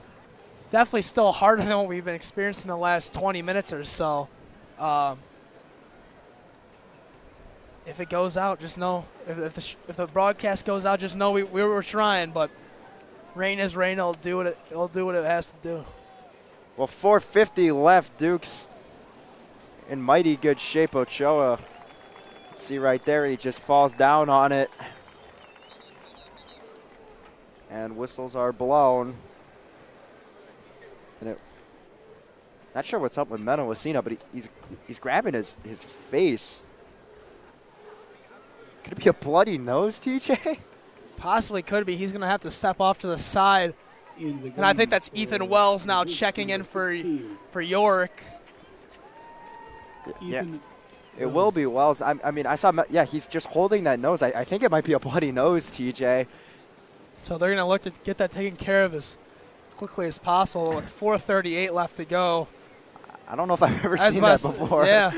definitely still harder than what we've been experiencing the last 20 minutes or so. If it goes out, just know, if the broadcast goes out, just know we were trying, but rain is rain. It'll do what it has to do. Well, 4:50 left. Duke's in mighty good shape. Ochoa, see right there, he just falls down on it. And whistles are blown. And not sure what's up with Menelacina, but he's grabbing his face. Could it be a bloody nose, TJ? Possibly could be. He's going to have to step off to the side. And I think that's Ethan Wells now checking in for York. Yeah, it will be Wells. I mean, I saw, yeah, he's just holding that nose. I think it might be a bloody nose, TJ. So they're going to look to get that taken care of as quickly as possible with 4:38 left to go. I don't know if I've ever seen that before. Yeah.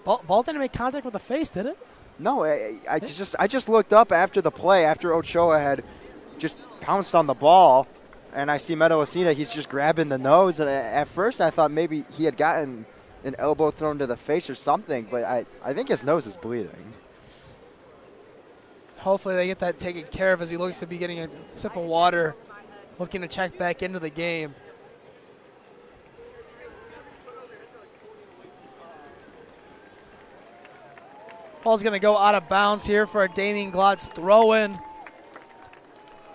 Ball didn't make contact with the face, did it? No, I just looked up after the play, after Ochoa had just pounced on the ball, and I see Menelacina, he's just grabbing the nose, and at first I thought maybe he had gotten an elbow thrown to the face or something, but I think his nose is bleeding. Hopefully they get that taken care of as he looks to be getting a sip of water, looking to check back into the game. Ball's going to go out of bounds here for a Damien Glotz throw-in.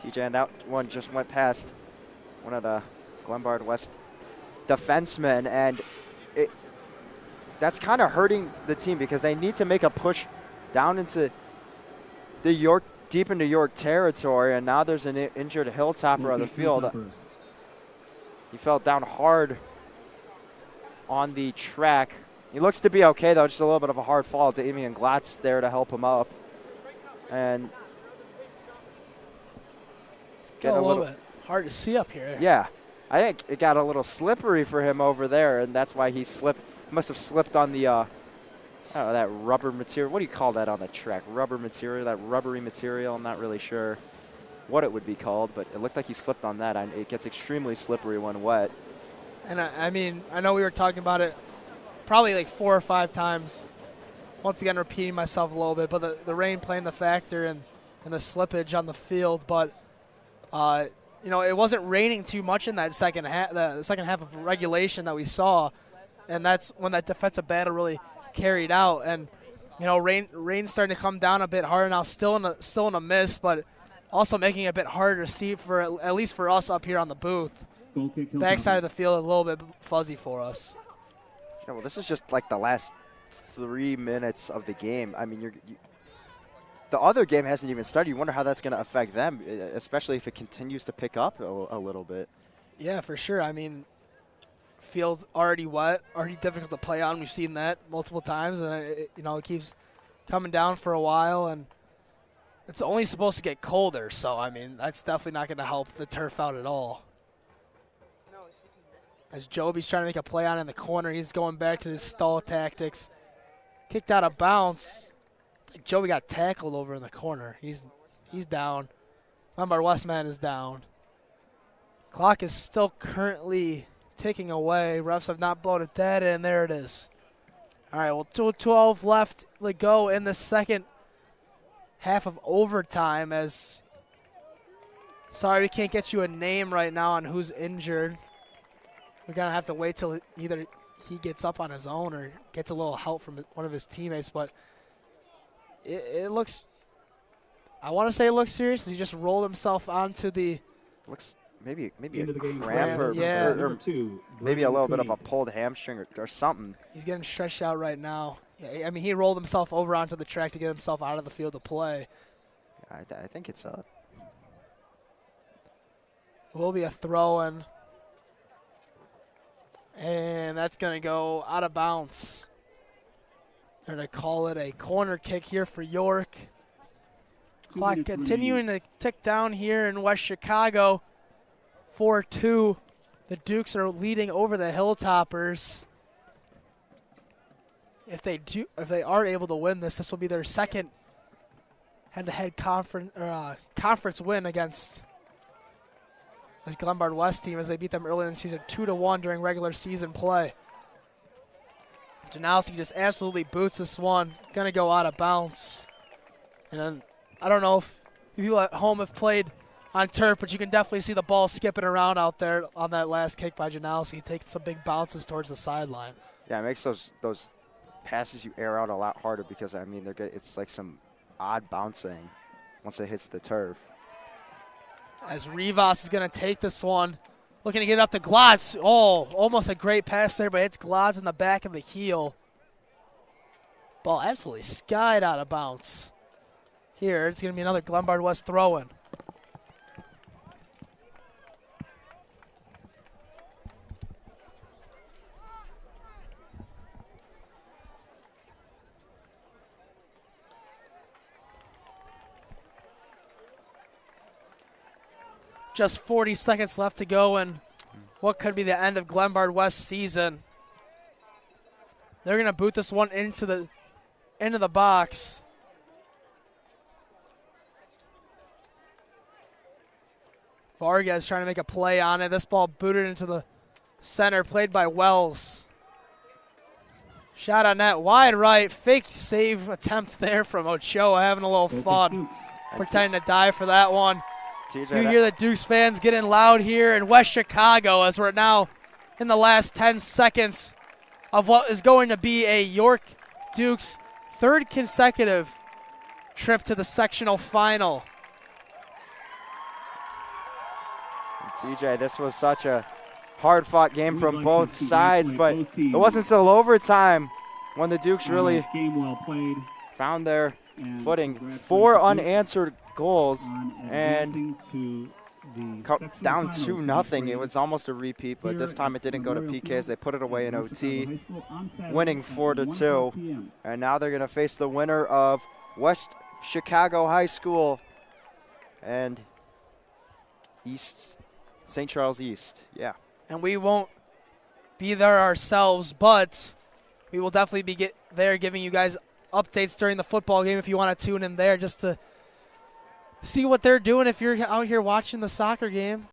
TJ, and that one just went past one of the Glenbard West defensemen, and that's kind of hurting the team because they need to make a push down into the York, deep into York territory, and now there's an injured Hilltopper on the field. He fell down hard on the track. He looks to be okay, though, just a little bit of a hard fall. Damien Glotz there to help him up. And getting a little bit hard to see up here. Yeah. I think it got a little slippery for him over there, and that's why he slipped. Must have slipped on the, I don't know, that rubber material. What do you call that on the track? Rubber material, that rubbery material. I'm not really sure what it would be called, but it looked like he slipped on that. It gets extremely slippery when wet. And I mean, I know we were talking about it probably like 4 or 5 times. Once again, repeating myself a little bit, but the rain playing the factor and the slippage on the field. But you know, it wasn't raining too much in that second half. The second half of regulation that we saw, and that's when that defensive battle really carried out. And you know, rain's starting to come down a bit harder now. Still in a mist, but also making it a bit harder to see for at least for us up here on the booth. Backside of the field a little bit fuzzy for us. Yeah, well, this is just like the last 3 minutes of the game. I mean, the other game hasn't even started. You wonder how that's going to affect them, especially if it continues to pick up a little bit. Yeah, for sure. I mean, field's already wet, already difficult to play on. We've seen that multiple times, and it keeps coming down for a while, and it's only supposed to get colder. So, I mean, that's definitely not going to help the turf out at all. As Joby's trying to make a play on in the corner, he's going back to his stall tactics. Kicked out of bounds. I think Joby got tackled over in the corner. He's down. Lombard Westman is down. Clock is still currently ticking away. Refs have not blown it dead, and there it is. All right, well, 2:12 left to go in the second half of overtime. As sorry, we can't get you a name right now on who's injured. We're going to have to wait till either he gets up on his own or gets a little help from one of his teammates. But it looks, I want to say it looks serious. He just rolled himself onto the. Looks maybe Into a the game. cramp or, Yeah. or maybe a little bit of a pulled hamstring or something. He's getting stretched out right now. Yeah, I mean, he rolled himself over onto the track to get himself out of the field to play. I think it's a. It will be a throw-in. And that's going to go out of bounds. They're going to call it a corner kick here for York. Clock continuing to tick down here in West Chicago. 4-2. The Dukes are leading over the Hilltoppers. If they are able to win this, this will be their second head-to-head conference win against this Glenbard West team, as they beat them early in the season 2-1 during regular season play. Janowski just absolutely boots this one. Going to go out of bounds. And then I don't know if you at home have played on turf, but you can definitely see the ball skipping around out there on that last kick by Janowski, taking some big bounces towards the sideline. Yeah, it makes those passes you air out a lot harder because, I mean, it's like some odd bouncing once it hits the turf. As Rivas is going to take this one, looking to get it up to Glotz. Oh, almost a great pass there, but it's Glotz in the back of the heel. Ball absolutely skied out of bounds. Here, it's going to be another Glenbard West throw-in. Just 40 seconds left to go, and what could be the end of Glenbard West's season. They're going to boot this one into the box. Vargas trying to make a play on it. This ball booted into the center, played by Wells. Shot on net, wide right. Fake save attempt there from Ochoa, having a little fun, pretending to dive for that one. You hear the Dukes fans getting loud here in West Chicago as we're now in the last 10 seconds of what is going to be a York Dukes third consecutive trip to the sectional final. TJ, this was such a hard-fought game from both sides, but it wasn't until overtime when the Dukes really found their footing. 4 unanswered goals and down 2-0. It was almost a repeat, but this time it didn't go to PKs. They put it away in OT, winning 4-2. And now they're going to face the winner of West Chicago High School and St. Charles East. Yeah. And we won't be there ourselves, but we will definitely be there giving you guys updates during the football game if you want to tune in there just to see what they're doing if you're out here watching the soccer game.